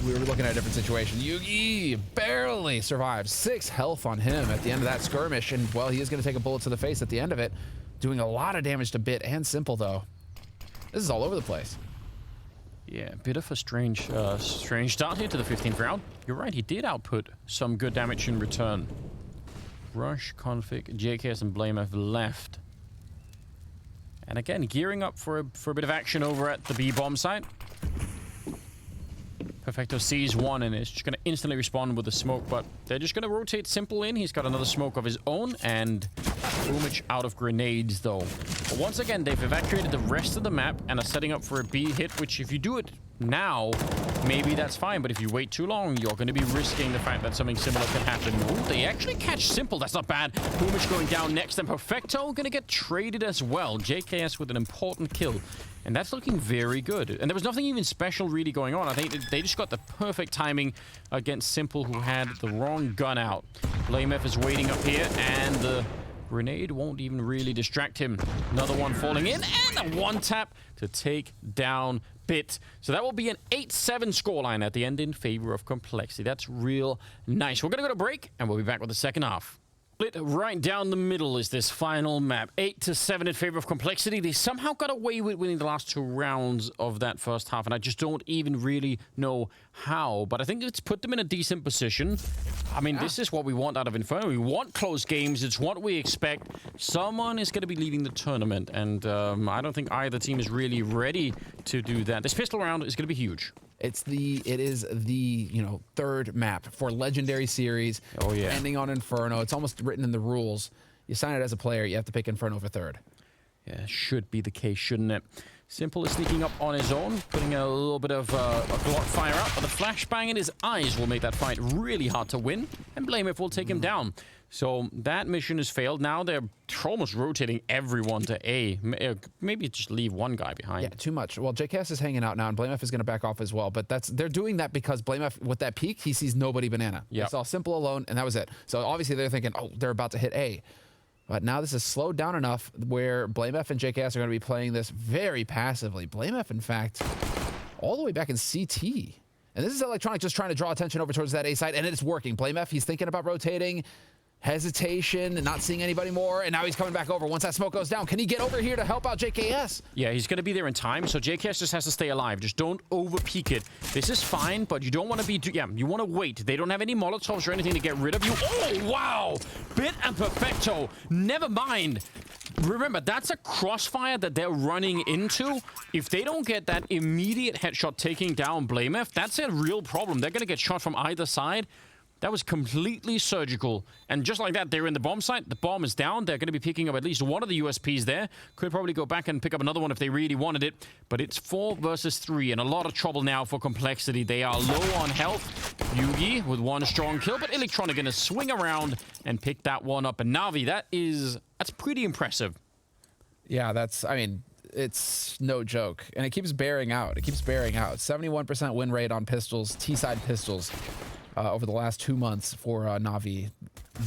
we were looking at a different situation. Yugi barely survives. 6 health on him at the end of that skirmish, and well, he is going to take a bullet to the face at the end of it, doing a lot of damage to Bit and Simple though. This is all over the place. Yeah, a bit of a strange start here to the 15th round. You're right, he did output some good damage in return. Rush, Config, JKS, and Blame have left. And again, gearing up for a bit of action over at the B-bomb site. Perfecto sees one and is just going to instantly respond with a smoke, but they're just going to rotate Simple in. He's got another smoke of his own, and Boomich out of grenades, though. But once again, they've evacuated the rest of the map and are setting up for a B hit, which if you do it now, maybe that's fine, but if you wait too long, you're going to be risking the fact that something similar can happen. Ooh, they actually catch Simple. That's not bad. Boomich going down next, and Perfecto going to get traded as well. JKS with an important kill. And that's looking very good. And there was nothing even special really going on. I think they just got the perfect timing against Simple, who had the wrong gun out. BlameF is waiting up here, and the grenade won't even really distract him. Another one falling in, and a one-tap to take down Bit. So that will be an 8-7 scoreline at the end in favor of Complexity. That's real nice. We're going to go to break, and we'll be back with the second half. Split right down the middle is this final map. 8-7 in favor of Complexity. They somehow got away with winning the last 2 rounds of that first half, and I just don't even really know how. But I think it's put them in a decent position. I mean, this is what we want out of Inferno. We want close games. It's what we expect. Someone is going to be leading the tournament, and I don't think either team is really ready to do that. This pistol round is going to be huge. It is the third map for Legendary Series. Oh, yeah. Ending on Inferno. It's almost written in the rules. You sign it as a player, you have to pick Inferno for third. Yeah, should be the case, shouldn't it? Simple is sneaking up on his own, putting a little bit of a Glock fire out, but the flashbang in his eyes will make that fight really hard to win, and BlameF will take him down. So that mission has failed. Now they're almost rotating everyone to A. Maybe just leave one guy behind. Yeah, too much. Well, JKS is hanging out now, and BlameF is going to back off as well. But they're doing that because BlameF, with that peek, he sees nobody banana. Yep. They saw Simple alone, and that was it. So obviously they're thinking, oh, they're about to hit A. But now this is slowed down enough where BlameF and JKS are going to be playing this very passively. BlameF, in fact, all the way back in CT. And this is Electronic just trying to draw attention over towards that A side, and it's working. BlameF, he's thinking about rotating. Hesitation and not seeing anybody more, and now he's coming back over. Once that smoke goes down, can he get over here to help out JKS? Yeah, he's going to be there in time, so JKS just has to stay alive. Just don't over-peak it. This is fine, but you don't want to be... Yeah, you want to wait. They don't have any Molotovs or anything to get rid of you. Oh, wow! Bit and Perfecto. Never mind. Remember, that's a crossfire that they're running into. If they don't get that immediate headshot taking down BlameF, that's a real problem. They're going to get shot from either side. That was completely surgical. And just like that, they're in the bomb site. The bomb is down. They're going to be picking up at least one of the USPs there. Could probably go back and pick up another one if they really wanted it. But it's 4 versus 3, and a lot of trouble now for Complexity. They are low on health. Yugi with one strong kill, but Electronic going to swing around and pick that one up. And Navi, that's pretty impressive. Yeah, it's no joke. And it keeps bearing out. 71% win rate on pistols, T-side pistols. Over the last 2 months for Navi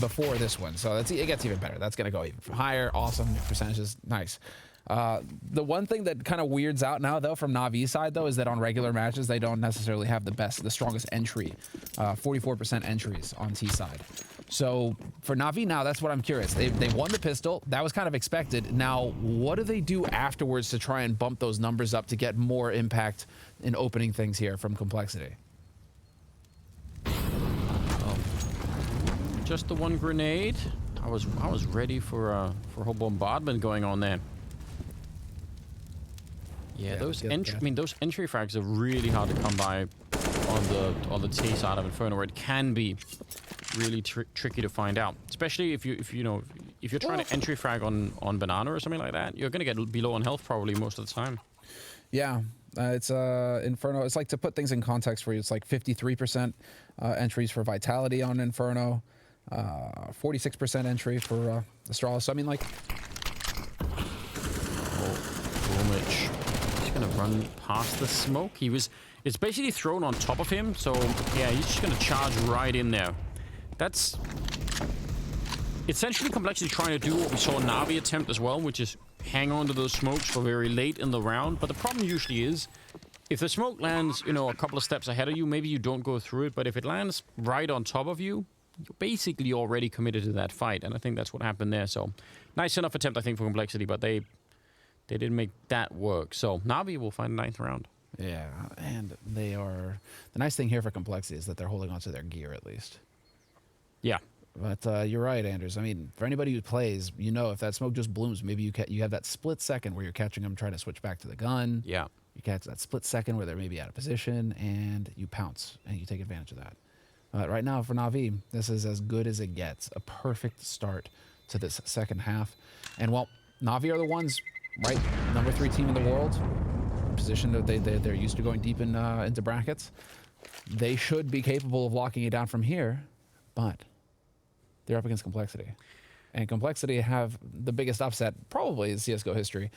before this one. So it gets even better. That's going to go even higher. Awesome percentages. Nice. The one thing that kind of weirds out now, though, from Navi's side, though, is that on regular matches, they don't necessarily have the strongest entry. 44% entries on T side. So for Navi now, that's what I'm curious. They won the pistol. That was kind of expected. Now, what do they do afterwards to try and bump those numbers up to get more impact in opening things here from Complexity? Just the one grenade. I was ready for a whole bombardment going on there. Yeah, those entry frags are really hard to come by on the T side of Inferno, where it can be really tricky to find out. Especially if you're trying to entry frag on banana or something like that, you're gonna get below on health probably most of the time. Yeah. It's Inferno. It's like, to put things in context for you, it's like 53% entries for Vitality on Inferno. 46% entry for Astralis. So I mean, like, Bromwich. He's gonna run past the smoke. It's basically thrown on top of him, so yeah, he's just gonna charge right in there. That's essentially Complexity trying to do what we saw Navi attempt as well, which is hang on to those smokes for very late in the round. But the problem usually is, if the smoke lands, a couple of steps ahead of you, maybe you don't go through it. But if it lands right on top of you, you're basically already committed to that fight, and I think that's what happened there. So, nice enough attempt, I think, for Complexity, but they didn't make that work. So, Navi will find the 9th round. Yeah, and they are... The nice thing here for Complexity is that they're holding onto their gear, at least. Yeah. But you're right, Anders. I mean, for anybody who plays, if that smoke just blooms, maybe you have that split second where you're catching them trying to switch back to the gun. Yeah. You catch that split second where they're maybe out of position, and you pounce, and you take advantage of that. Right now for Navi, this is as good as it gets. A perfect start to this second half. And, well, Navi are the ones, right? Number 3 team in the world. Position that they're used to going deep into brackets. They should be capable of locking it down from here, but they're up against Complexity. And Complexity have the biggest upset probably in CSGO history.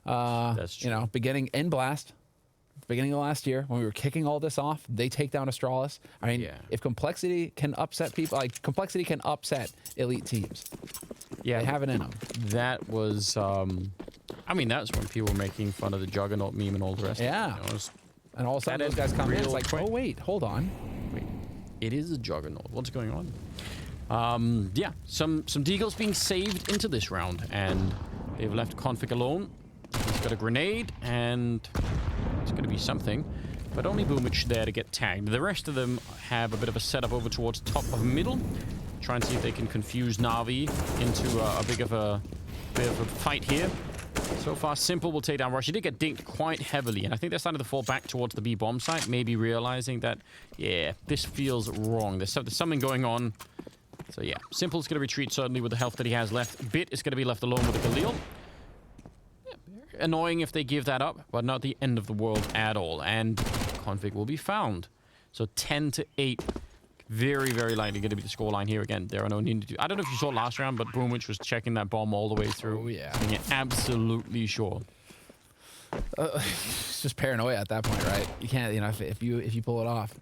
That's You know, beginning in Blast, beginning of last year when we were kicking all this off, they take down Astralis. I mean, if Complexity can upset people, like Complexity can upset elite teams. Yeah, they have it in them. That was, I mean, that's when people were making fun of the Juggernaut meme and all the rest. Yeah. Of it. You know, And all of a sudden, those guys come in. It's like, oh wait, hold on. Wait, it is a Juggernaut. What's going on? Yeah, some Deagles being saved into this round, and they've left Config alone. He's got a grenade, and it's going to be something, but only Boomich there to get tagged. The rest of them have a bit of a setup over towards top of middle, try and see if they can confuse Navi into a bit of a fight here. So far, Simple will take down Rush. He did get dinked quite heavily, and I think they're starting to fall back towards the B bomb site, maybe realizing that, yeah, this feels wrong. There's something going on. So yeah, Simple's going to retreat, certainly, with the health that he has left. Bit is going to be left alone with the Galil. Yeah, annoying if they give that up, but not the end of the world at all. And Config will be found. So 10-8. Very, very likely going to be the scoreline here again. There are no need to do... I don't know if you saw last round, but Boomwich was checking that bomb all the way through. Oh, yeah. Being absolutely sure. It's just paranoia at that point, right? You can't, you know, if you pull it off,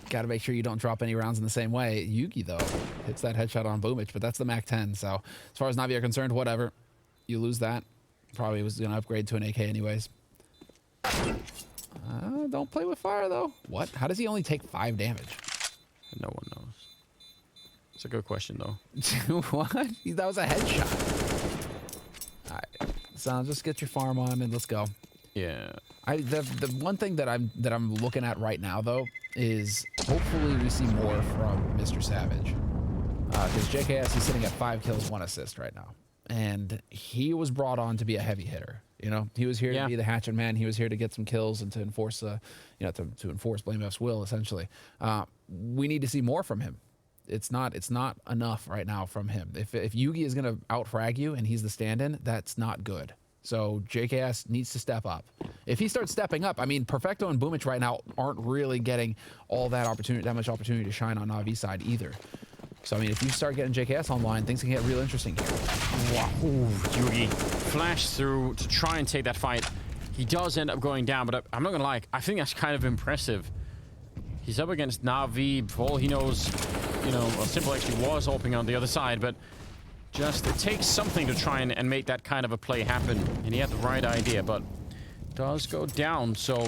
got to make sure you don't drop any rounds in the same way. Yugi, though, hits that headshot on Boomich, but that's the Mac 10. So as far as Navi are concerned, whatever. You lose that. Probably was going to upgrade to an AK anyways. Don't play with fire, though. What? How does he only take 5 damage? No one knows. It's a good question, though. What? That was a headshot. All right. So just get your farm on and let's go. Yeah. The one thing that I'm looking at right now, though, is hopefully we see more from Mr. Savage. Because JKS is sitting at 5 kills, 1 assist right now. And he was brought on to be a heavy hitter. You know, he was here to be the hatchet man. He was here to get some kills and to enforce, you know, to enforce Blame F's will, essentially. We need to see more from him. It's not enough right now from him. If Yugi is going to out-frag you and he's the stand-in, that's not good. So JKS needs to step up. If he starts stepping up, I mean, Perfecto and Boomich right now aren't really getting all that much opportunity to shine on Navi's side either. So, I mean, if you start getting JKS online, things can get real interesting here. Wow. Ooh, Yugi flashed through to try and take that fight. He does end up going down, but I'm not going to lie, I think that's kind of impressive. He's up against Navi. For all he knows, you know, Simple actually was opening on the other side, but just it takes something to try and make that kind of a play happen. And he had the right idea, but does go down. So,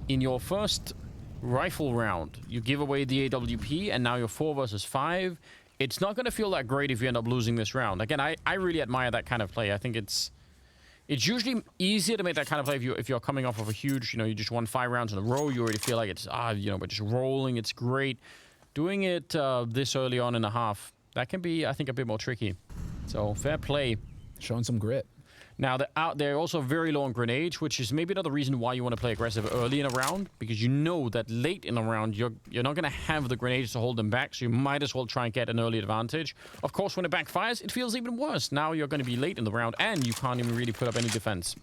in your first rifle round, you give away the AWP, and now you're 4 versus 5. It's not going to feel that great if you end up losing this round. Again, I really admire that kind of play. I think it's usually easier to make that kind of play if you're coming off of a huge, you know, you just won 5 rounds in a row. You already feel like it's, you know, we're just rolling. It's great. Doing it this early on in the half, that can be, I think, a bit more tricky. So, fair play. Showing some grit. Now, they're also very low on grenades, which is maybe another reason why you want to play aggressive early in a round, because you know that late in a round, you're not going to have the grenades to hold them back, so you might as well try and get an early advantage. Of course, when it backfires, it feels even worse. Now you're going to be late in the round, and you can't even really put up any defense.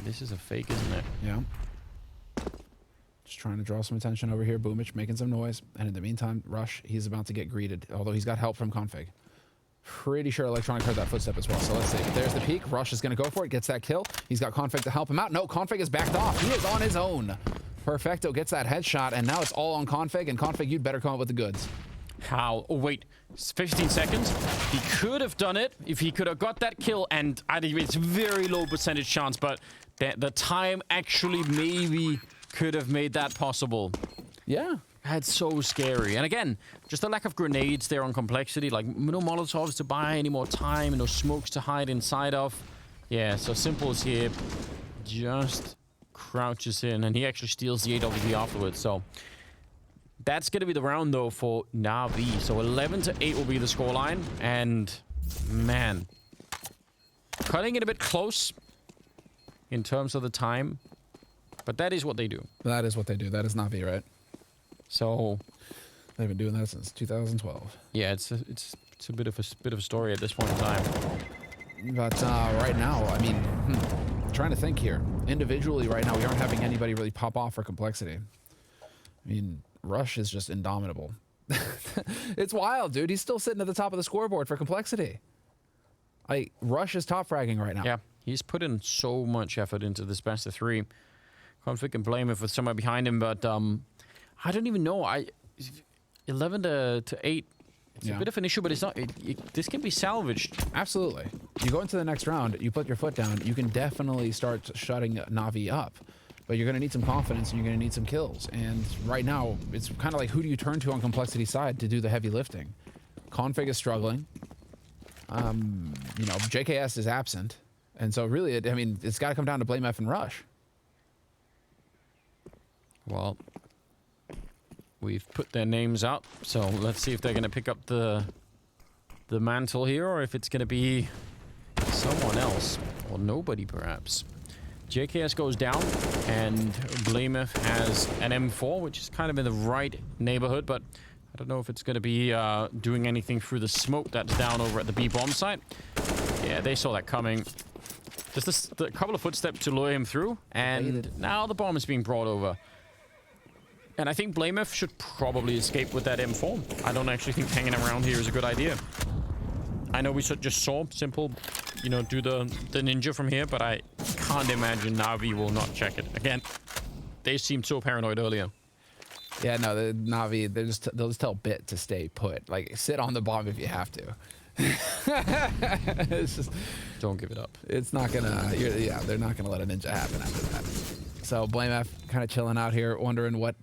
This is a fake, isn't it? Yeah. Just trying to draw some attention over here. Boomich making some noise. And in the meantime, Rush, he's about to get greeted, although he's got help from Config. Pretty sure Electronic heard that footstep as well. So let's see. There's the peek. Rush is going to go for it. Gets that kill. He's got Config to help him out. No, Config is backed off. He is on his own. Perfecto gets that headshot, and now it's all on Config. And Config, you'd better come up with the goods. How? Oh, wait. 15 seconds. He could have done it if he could have got that kill. And I think it's very low percentage chance, but the time actually maybe could have made that possible. Yeah. That's so scary. And again, just a lack of grenades there on Complexity. Like, no Molotovs to buy any more time, no smokes to hide inside of. Yeah, so Simple is here. Just crouches in, and he actually steals the AWP afterwards. So that's going to be the round, though, for Navi. So 11-8 will be the scoreline. And, man, cutting it a bit close in terms of the time. But that is what they do. That is what they do. That is Navi, right? So they've been doing that since 2012. Yeah, it's a bit of a story at this point in time. But right now, I mean, trying to think here. Individually, right now, we aren't having anybody really pop off for Complexity. I mean, Rush is just indomitable. It's wild, dude. He's still sitting at the top of the scoreboard for Complexity. Like, Rush is top fragging right now. Yeah, he's put in so much effort into this best of 3. Config can blame him for somewhere behind him, but I don't even know. 11 to 8. It's a bit of an issue, but it's not. This can be salvaged. Absolutely. You go into the next round, you put your foot down, you can definitely start shutting Navi up. But you're going to need some confidence and you're going to need some kills. And right now, it's kind of like, who do you turn to on complexity side to do the heavy lifting? Config is struggling. You know, JKS is absent. And so really, I mean, it's got to come down to Blame F and Rush. Well, we've put their names out, so let's see if they're going to pick up the mantle here, or if it's going to be someone else, or nobody perhaps. JKS goes down, and Blameth has an M4, which is kind of in the right neighborhood, but I don't know if it's going to be doing anything through the smoke that's down over at the B bomb site. Yeah, they saw that coming. Just a couple of footsteps to lure him through, and now the bomb is being brought over. And I think Blameth should probably escape with that M4. I don't actually think hanging around here is a good idea. I know we just saw Simple, you know, do the ninja from here, but I can't imagine Navi will not check it. Again, they seemed so paranoid earlier. Yeah, no, the Navi, they'll just tell Bit to stay put. Like, sit on the bomb if you have to. It's just, don't give it up. It's not gonna, yeah, they're not gonna let a ninja happen after that. So Blame F kind of chilling out here, wondering what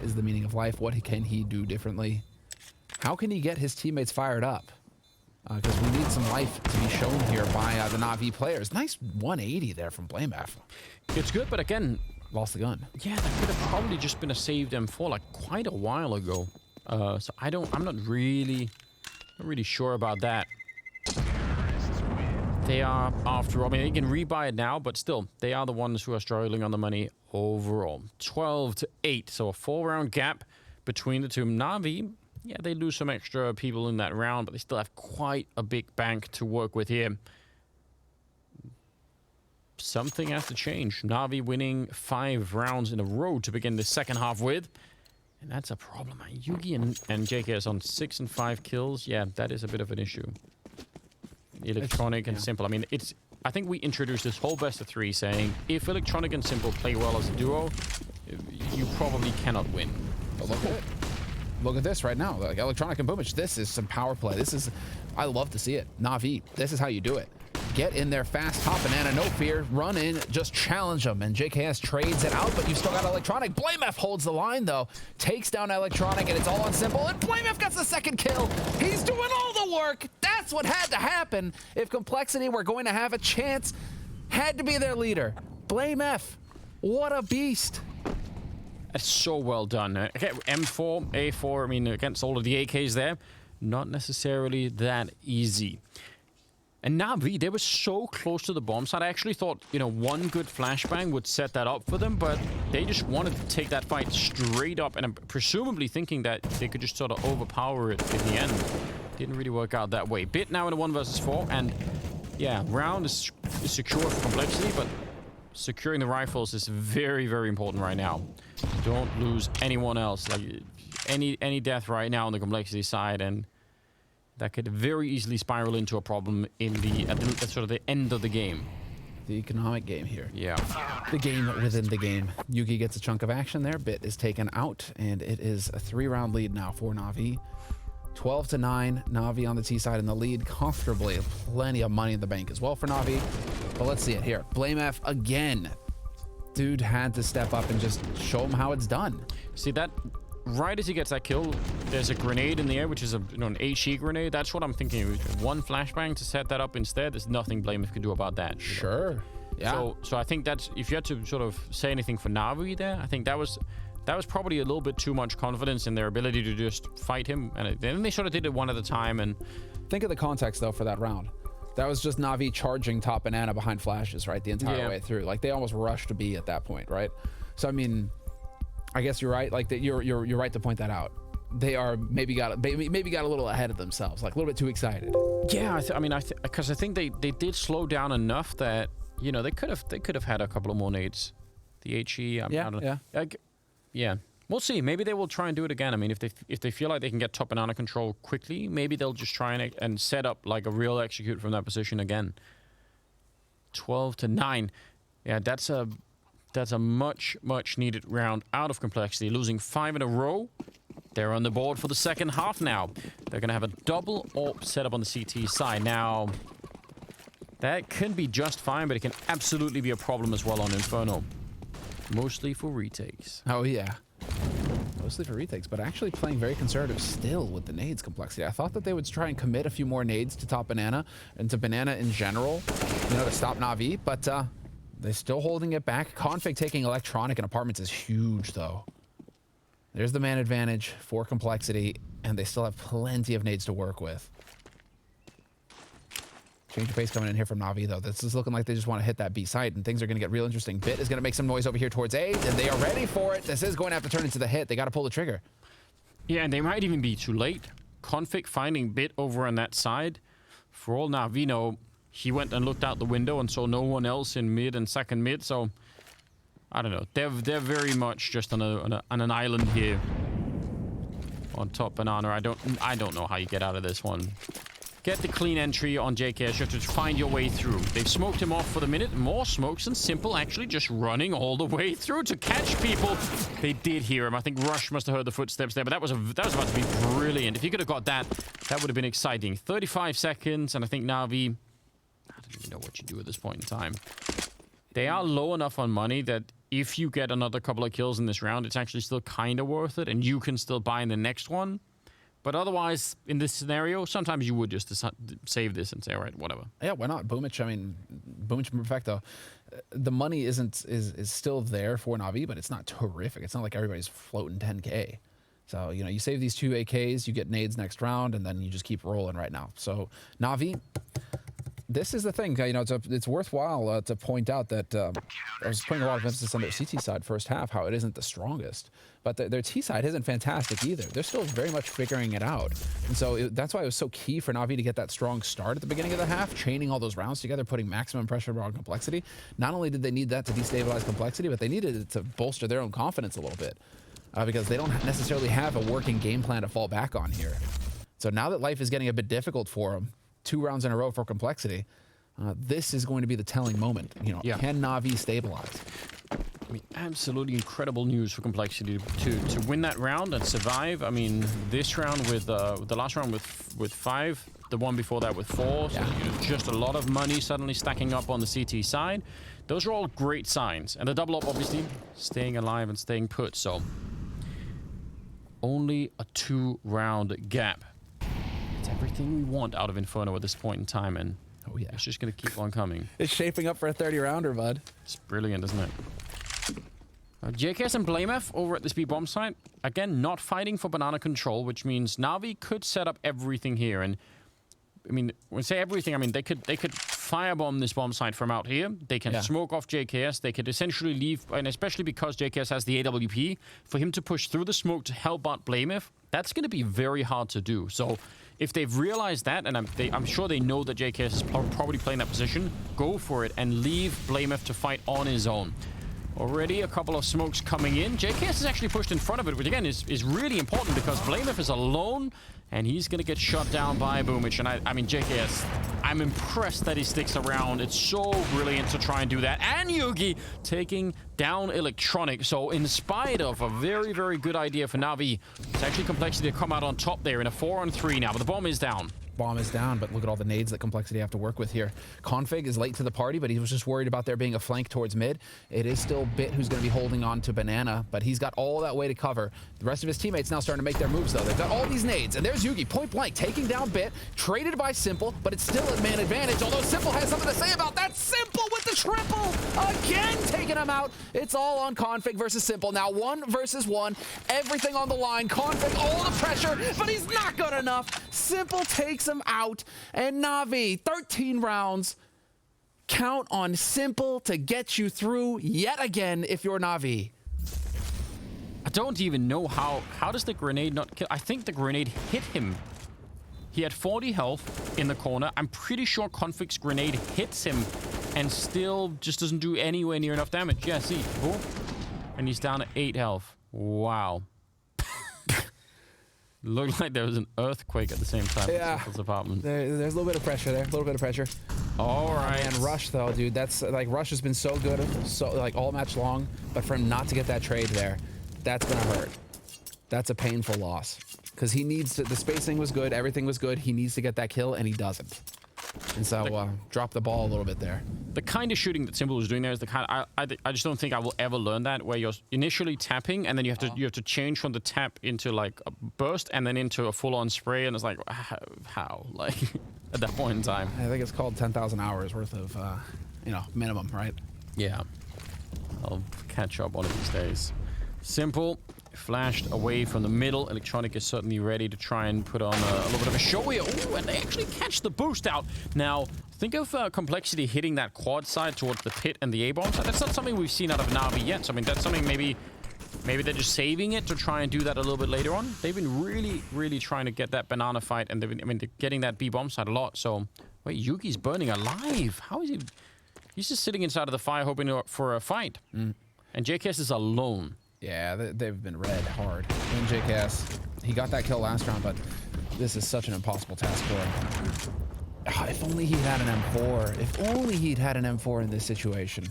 is the meaning of life? What can he do differently? How can he get his teammates fired up? Because we need some life to be shown here by the Navi players. Nice 180 there from Blame F. It's good, but again, lost the gun. Yeah, that could have probably just been a saved M4 like quite a while ago. So I'm not really sure about that. They are, after all, I mean, they can rebuy it now, but still, they are the ones who are struggling on the money overall. 12 to 8, so a 4-round gap between the two. Navi, yeah, they lose some extra people in that round, but they still have quite a big bank to work with here. Something has to change. Navi winning 5 rounds in a row to begin the second half with. And that's a problem. Yugi and JKS on 6 and 5 kills. Yeah, that is a bit of an issue. Electronic and Simple. I mean, I think we introduced this whole best of 3 saying, if Electronic and Simple play well as a duo, you probably cannot win. But look at it. Look at this right now. Like, Electronic and Boomich, this is some power play. This is, I love to see it. Navi, this is how you do it. Get in there fast, top banana, no fear, run in, just challenge them. And JKS trades it out, but you still got Electronic. Blamef holds the line, though. Takes down Electronic, and it's all on Simple. And Blamef gets the second kill. He's doing all the work. That's what had to happen. If Complexity were going to have a chance, had to be their leader. Blamef, what a beast. That's so well done. Okay, M4, A4, I mean, against all of the AKs there, not necessarily that easy. And Navi, they were so close to the bomb site. I actually thought, you know, one good flashbang would set that up for them, but they just wanted to take that fight straight up, and I'm presumably thinking that they could just sort of overpower it in the end. Didn't really work out that way. Bit now in a 1 versus 4, and yeah, round is secure for Complexity, but securing the rifles is very, very important right now. Don't lose anyone else. Like, any death right now on the Complexity side, and that could very easily spiral into a problem in at sort of the end of the game. The economic game here. Yeah. The game within the game. Yugi gets a chunk of action there. Bit is taken out, and it is a 3-round lead now for Navi. 12 to 9. Navi on the T side in the lead comfortably. Plenty of money in the bank as well for Navi. But let's see it here. Blame F again. Dude had to step up and just show him how it's done. See that? Right as he gets that kill, there's a grenade in the air, which is an HE grenade. That's what I'm thinking. One flashbang to set that up instead. There's nothing Blameth can do about that. Sure. Yeah. So I think that's, if you had to sort of say anything for Navi there, I think that was probably a little bit too much confidence in their ability to just fight him. And then they sort of did it one at a time. And think of the context though for that round. That was just Navi charging top banana behind flashes, right, the entire way through. Like, they almost rushed to B at that point, right? So I mean, I guess you're right. Like, that, you're right to point that out. They are maybe got a little ahead of themselves, like a little bit too excited. Yeah, because I think they did slow down enough that, you know, they could have had a couple of more nades. The HE, I don't know. Yeah. Yeah, We'll see. Maybe they will try and do it again. I mean, if they feel like they can get top banana control quickly, maybe they'll just try and set up like a real execute from that position again. 12-9. Yeah, that's a much needed round out of complexity. Losing 5 in a row. They're on the board for the second half now. They're going to have a double AWP setup on the CT side. Now, that can be just fine, but it can absolutely be a problem as well on Inferno. Mostly for retakes. Oh, yeah. Mostly for retakes, but actually playing very conservative still with the nades complexity. I thought that they would try and commit a few more nades to top banana and to banana in general, you know, to stop Navi, but they're still holding it back. Config taking electronic and apartments is huge, though. There's the man advantage for complexity, and they still have plenty of nades to work with. Change of pace coming in here from Navi, though. This is looking like they just want to hit that B site, and things are going to get real interesting. Bit is going to make some noise over here towards A, and they are ready for it. This is going to have to turn into the hit. They got to pull the trigger. Yeah, and they might even be too late. Config finding Bit over on that side. For all Navi know, he went and looked out the window and saw no one else in mid and second mid, so I don't know. They're very much just on an island here on top banana. I don't know how you get out of this one. Get the clean entry on JKS. You have to find your way through. They've smoked him off for the minute. More smokes and Simple actually just running all the way through to catch people. They did hear him. I think Rush must have heard the footsteps there, but that was about to be brilliant. If he could have got that, that would have been exciting. 35 seconds, and I think Navi, I don't even know what you do at this point in time. They are low enough on money that if you get another couple of kills in this round, it's actually still kind of worth it, and you can still buy in the next one. But otherwise, in this scenario, sometimes you would just save this and say, all right, whatever. Yeah, why not? Boomich, I mean, Boomich Perfecto. The money is still there for Navi, but it's not terrific. It's not like everybody's floating 10K. So, you know, you save these 2 AKs, you get nades next round, and then you just keep rolling right now. So, Navi, this is the thing. You know, it's worthwhile to point out that I was putting a lot of emphasis on their CT side first half, how it isn't the strongest. But their T side isn't fantastic either. They're still very much figuring it out. And so that's why it was so key for Navi to get that strong start at the beginning of the half, chaining all those rounds together, putting maximum pressure on complexity. Not only did they need that to destabilize complexity, but they needed it to bolster their own confidence a little bit. Because they don't necessarily have a working game plan to fall back on here. So now that life is getting a bit difficult for them, 2 rounds in a row for complexity, this is going to be the telling moment. You know, can Navi stabilize? I mean, absolutely incredible news for complexity to win that round and survive. I mean, this round with the last round with 5, the one before that with 4. So you know, just a lot of money suddenly stacking up on the CT side. Those are all great signs, and the double up obviously staying alive and staying put. So only a 2-round gap. It's everything we want out of Inferno at this point in time, and it's just going to keep on coming. It's shaping up for a 30-rounder, bud. It's brilliant, isn't it? JKS and Blamef over at this B bomb site. Again, not fighting for banana control, which means Navi could set up everything here. And I mean, when I say everything, I mean they could firebomb this bomb site from out here. They can smoke off JKS. They could essentially leave, and especially because JKS has the AWP, for him to push through the smoke to help out Blamef, that's going to be very hard to do. So if they've realized that, and I'm sure they know that JKS is probably playing that position, go for it and leave Blamef to fight on his own. Already a couple of smokes coming in. JKS is actually pushed in front of it, which again is really important because Blamef is alone and he's going to get shut down by Boomich. And I mean, JKS, I'm impressed that he sticks around. It's so brilliant to try and do that. And Yugi taking down Electronic. So in spite of a very, very good idea for Navi, it's actually complexity to come out on top there in a 4-on-3 now, but the bomb is down. Bomb is down, but look at all the nades that complexity have to work with here. Config is late to the party, but he was just worried about there being a flank towards mid. It is still Bit who's going to be holding on to banana, but he's got all that way to cover. The rest of his teammates now starting to make their moves, though. They've got all these nades, and there's Yugi, point blank, taking down Bit, traded by Simple, but it's still a man advantage, although Simple has something to say about that. Simple with the triple! Again, taking him out. It's all on Config versus Simple. Now 1 versus 1, everything on the line. Config, all the pressure, but he's not good enough. Simple takes him out, and Navi, 13 rounds. Count on Simple to get you through yet again if you're Navi. I don't even know how does the grenade not kill? I think the grenade hit him. He had 40 health in the corner. I'm pretty sure Config's grenade hits him and still just doesn't do anywhere near enough damage. Yeah, see, boom. And he's down at 8 health. Wow. Looked like there was an earthquake at the same time. Yeah. In Simple's apartment. There's a little bit of pressure there. A little bit of pressure. All right. And Rush, though, dude, that's like Rush has been so good, so like all match long, but for him not to get that trade there, that's gonna hurt. That's a painful loss because he needs to. The spacing was good, everything was good. He needs to get that kill, and he doesn't. And so drop the ball a little bit there. The kind of shooting that Simple was doing there is the kind. I just don't think I will ever learn that, where you're initially tapping and then you have to change from the tap into like a burst and then into a full-on spray, and it's like how like at that point in time. I think it's called 10,000 hours worth of minimum, right? Yeah, I'll catch up one of these days. Simple flashed away from the middle. Electronic is certainly ready to try and put on a little bit of a show here. Ooh, and they actually catch the boost out. Now, think of Complexity hitting that quad side towards the pit and the A-bomb side. That's not something we've seen out of Navi yet. So, I mean, that's something maybe they're just saving it to try and do that a little bit later on. They've been really, really trying to get that banana fight, and they're getting that B-bomb side a lot. So, wait, Yugi's burning alive. How is he? He's just sitting inside of the fire hoping for a fight. And JKS is alone. Yeah, they've been red hard. And JKS, he got that kill last round, but this is such an impossible task for him. If only he had an M4. If only he'd had an M4 in this situation.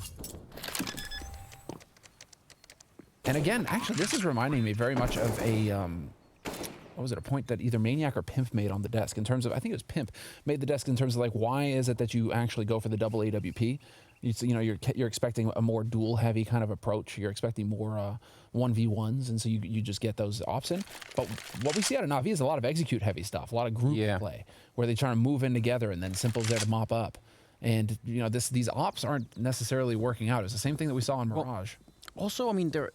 And again, actually, this is reminding me very much of a, what was it, a point that either Maniac or Pimp made on the desk in terms of, I think it was Pimp, made the desk in terms of like, why is it that you actually go for the double AWP? You're expecting a more duel heavy kind of approach. You're expecting more 1v1s, and so you just get those ops in. But what we see out of Navi is a lot of execute heavy stuff, a lot of group play, where they try to move in together, and then Simple's there to mop up. And these ops aren't necessarily working out. It's the same thing that we saw in Mirage. Also, I mean, there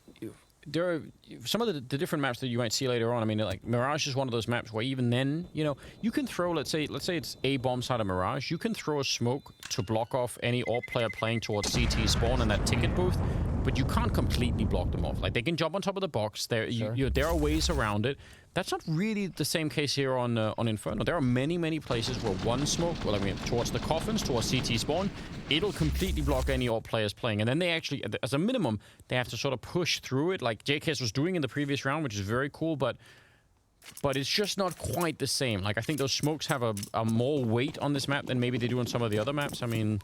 are some of the different maps that you might see later on. I mean, like Mirage is one of those maps where even then, you can throw, let's say it's a bomb side of Mirage, you can throw a smoke to block off any AWP player playing towards CT spawn and that ticket booth, but you can't completely block them off. Like, they can jump on top of the box. There are ways around it. That's not really the same case here on Inferno. There are many places where one smoke, towards the coffins, towards CT spawn, it'll completely block any AWP players playing. And then they actually, as a minimum, they have to sort of push through it, like JKS was doing in the previous round, which is very cool, but it's just not quite the same. Like, I think those smokes have a more weight on this map than maybe they do on some of the other maps. I mean,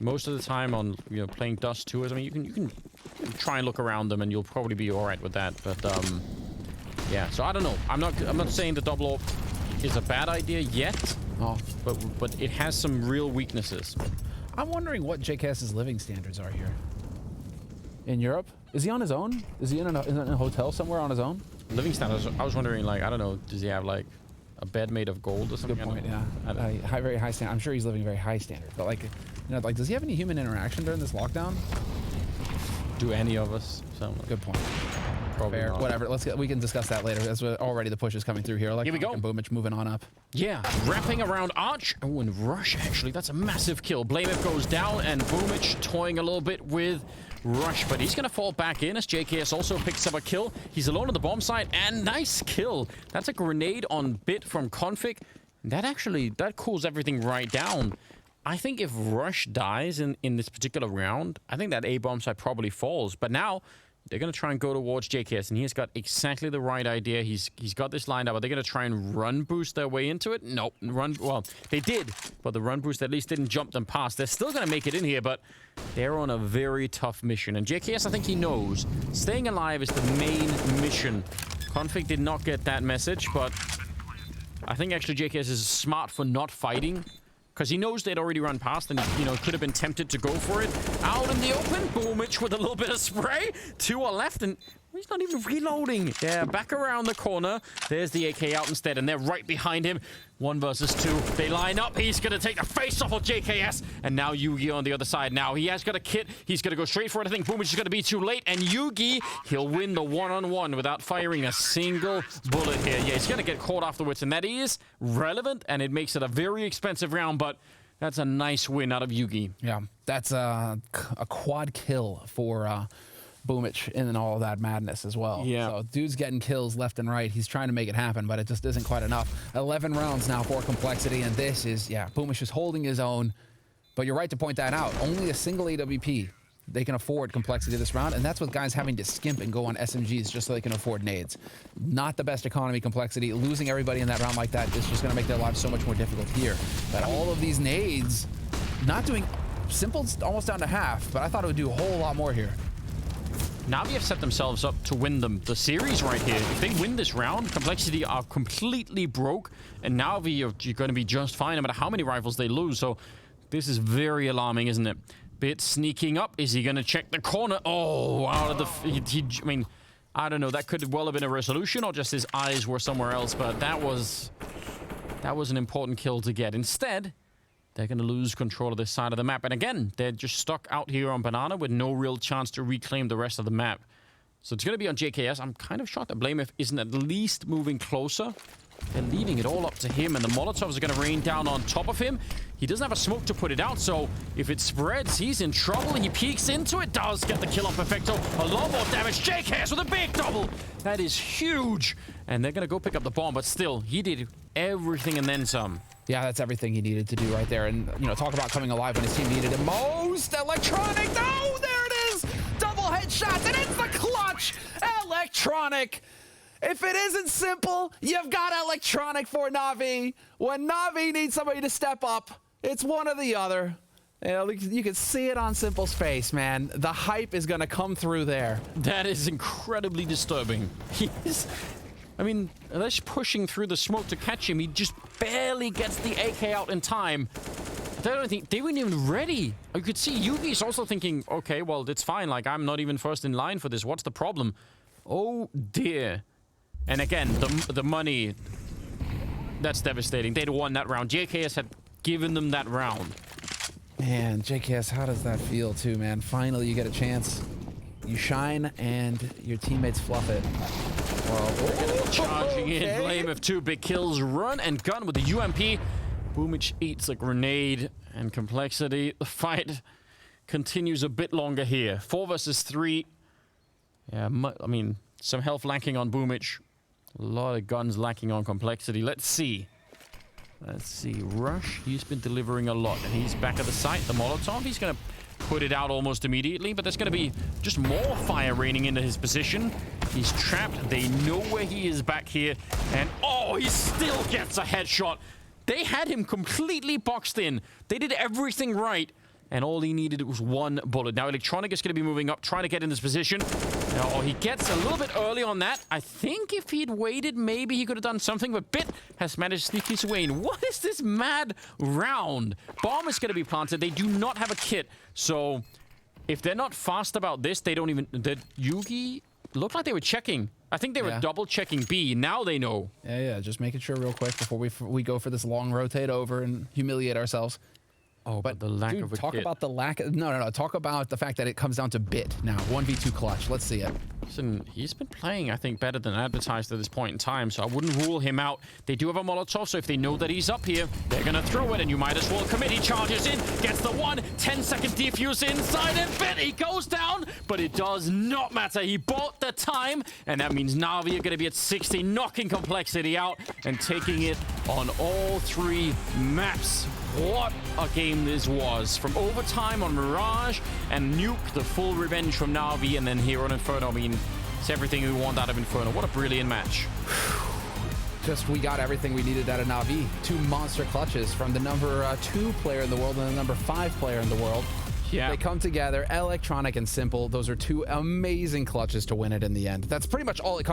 most of the time on playing Dust 2, I mean, you can try and look around them and you'll probably be all right with that. But yeah, so I don't know. I'm not saying the double AWP is a bad idea yet, but it has some real weaknesses. I'm wondering what JKS's living standards are here. In Europe? Is he on his own? Is he in a hotel somewhere on his own? Living standards, I was wondering, like, I don't know, does he have, like, a bed made of gold or something? Good point, yeah. Very high standard. I'm sure he's living very high standard. But, like, does he have any human interaction during this lockdown? Do any of us? So, good point. Probably fair. not. Whatever. We can discuss that later. That's already the push is coming through here. Here we go. And Boomich moving on up. Yeah, wrapping around Arch. Oh, and Rush, actually. That's a massive kill. Blameth goes down, and Boomich toying a little bit with Rush, but he's going to fall back in as JKS also picks up a kill. He's alone on the bomb site, and nice kill. That's a grenade on Bit from Config. That cools everything right down. I think if Rush dies in this particular round, I think that A-bomb site probably falls. But now, they're going to try and go towards JKS, and he's got exactly the right idea. He's got this lined up. Are they going to try and run boost their way into it? Nope. Well, they did, but the run boost at least didn't jump them past. They're still going to make it in here, but they're on a very tough mission. And JKS, I think he knows. Staying alive is the main mission. Config did not get that message, but I think actually JKS is smart for not fighting, because he knows they'd already run past and, could have been tempted to go for it. Out in the open, Boomich with a little bit of spray. Two are left, and he's not even reloading. Yeah, back around the corner. There's the AK out instead, and they're right behind him. 1 versus 2. They line up. He's going to take the face off of JKS. And now Yugi on the other side. Now he has got a kit. He's going to go straight for it. I think Boomich is going to be too late. And Yugi, he'll win the one-on-one without firing a single bullet here. Yeah, he's going to get caught afterwards. And that is relevant, and it makes it a very expensive round, but that's a nice win out of Yugi. Yeah, that's a quad kill for Boomich in all of that madness as well. Yeah. So dude's getting kills left and right. He's trying to make it happen, but it just isn't quite enough. 11 rounds now for Complexity, and this is, Boomich is holding his own. But you're right to point that out. Only a single AWP they can afford complexity this round, and that's with guys having to skimp and go on SMGs just so they can afford nades. Not the best economy complexity. Losing everybody in that round like that is just going to make their lives so much more difficult here. But all of these nades, not doing Simple's almost down to half, but I thought it would do a whole lot more here. Navi have set themselves up to win the series right here. If they win this round, Complexity are completely broke, and Navi are going to be just fine no matter how many rifles they lose. So this is very alarming, isn't it? Bit sneaking up. Is he going to check the corner? Oh, out of the... I mean, I don't know. That could well have been a resolution, or just his eyes were somewhere else, but that was an important kill to get. Instead, they're going to lose control of this side of the map. And again, they're just stuck out here on Banana with no real chance to reclaim the rest of the map. So it's going to be on JKS. I'm kind of shocked that Blameth isn't at least moving closer. They're leaving it all up to him, and the Molotovs are going to rain down on top of him. He doesn't have a smoke to put it out, so if it spreads, he's in trouble. He peeks into it, does get the kill on Perfecto. A lot more damage. JKS with a big double. That is huge. And they're going to go pick up the bomb, but still, he did everything and then some. Yeah, that's everything he needed to do right there. And, you know, talk about coming alive when his team needed it most. Electronic. Oh, there it is. Double headshots, and it's the clutch. Electronic. If it isn't simple, you've got Electronic for Navi. When Navi needs somebody to step up, it's one or the other. You can see it on Simple's face, man. The hype is going to come through there. That is incredibly disturbing. I mean, they're just pushing through the smoke to catch him. He just barely gets the AK out in time. They weren't even ready. You could see Yugi's also thinking, okay, well, it's fine. Like, I'm not even first in line for this. What's the problem? Oh, dear. And again, the money, that's devastating. They'd won that round. JKS had given them that round. Man, JKS, how does that feel too, man? Finally, you get a chance. You shine, and your teammates fluff it. Well, charging in. Blame of 2 big kills. Run and gun with the UMP. Boomich eats a grenade, and Complexity. The fight continues a bit longer here. 4 versus 3. Yeah, I mean, some health lacking on Boomich. A lot of guns lacking on Complexity. Let's see. Let's see. Rush, he's been delivering a lot. And he's back at the site. The Molotov, he's going to put it out almost immediately. But there's going to be just more fire raining into his position. He's trapped. They know where he is back here. And, oh, he still gets a headshot. They had him completely boxed in. They did everything right. And all he needed was 1 bullet. Now, Electronic is going to be moving up, trying to get in this position. Now, he gets a little bit early on that. I think if he'd waited, maybe he could have done something. But Bit has managed to sneak his way in. What is this mad round? Bomb is going to be planted. They do not have a kit. So, if they're not fast about this, they don't even... Yugi looked like they were checking. I think they were double checking B. Now they know. Yeah. Just making sure real quick before we go for this long rotate over and humiliate ourselves. Oh, but the lack of a talk kit. about the lack of... No. Talk about the fact that it comes down to Bit now. 1v2 clutch. Let's see it. Listen, he's been playing, I think, better than advertised at this point in time, so I wouldn't rule him out. They do have a Molotov, so if they know that he's up here, they're going to throw it, and you might as well commit. He charges in, gets the 10-second defuse inside, and Bit, he goes down, but it does not matter. He bought the time, and that means Navi are going to be at 60, knocking Complexity out and taking it on all 3 maps. What a game this was. From overtime on Mirage and Nuke, the full revenge from Navi, and then here on Inferno. I mean, it's everything we want out of Inferno. What a brilliant match. We got everything we needed out of Navi. 2 monster clutches from the number 2 player in the world and the number 5 player in the world. Yeah. They come together, Electronic and Simple. Those are 2 amazing clutches to win it in the end. That's pretty much all it comes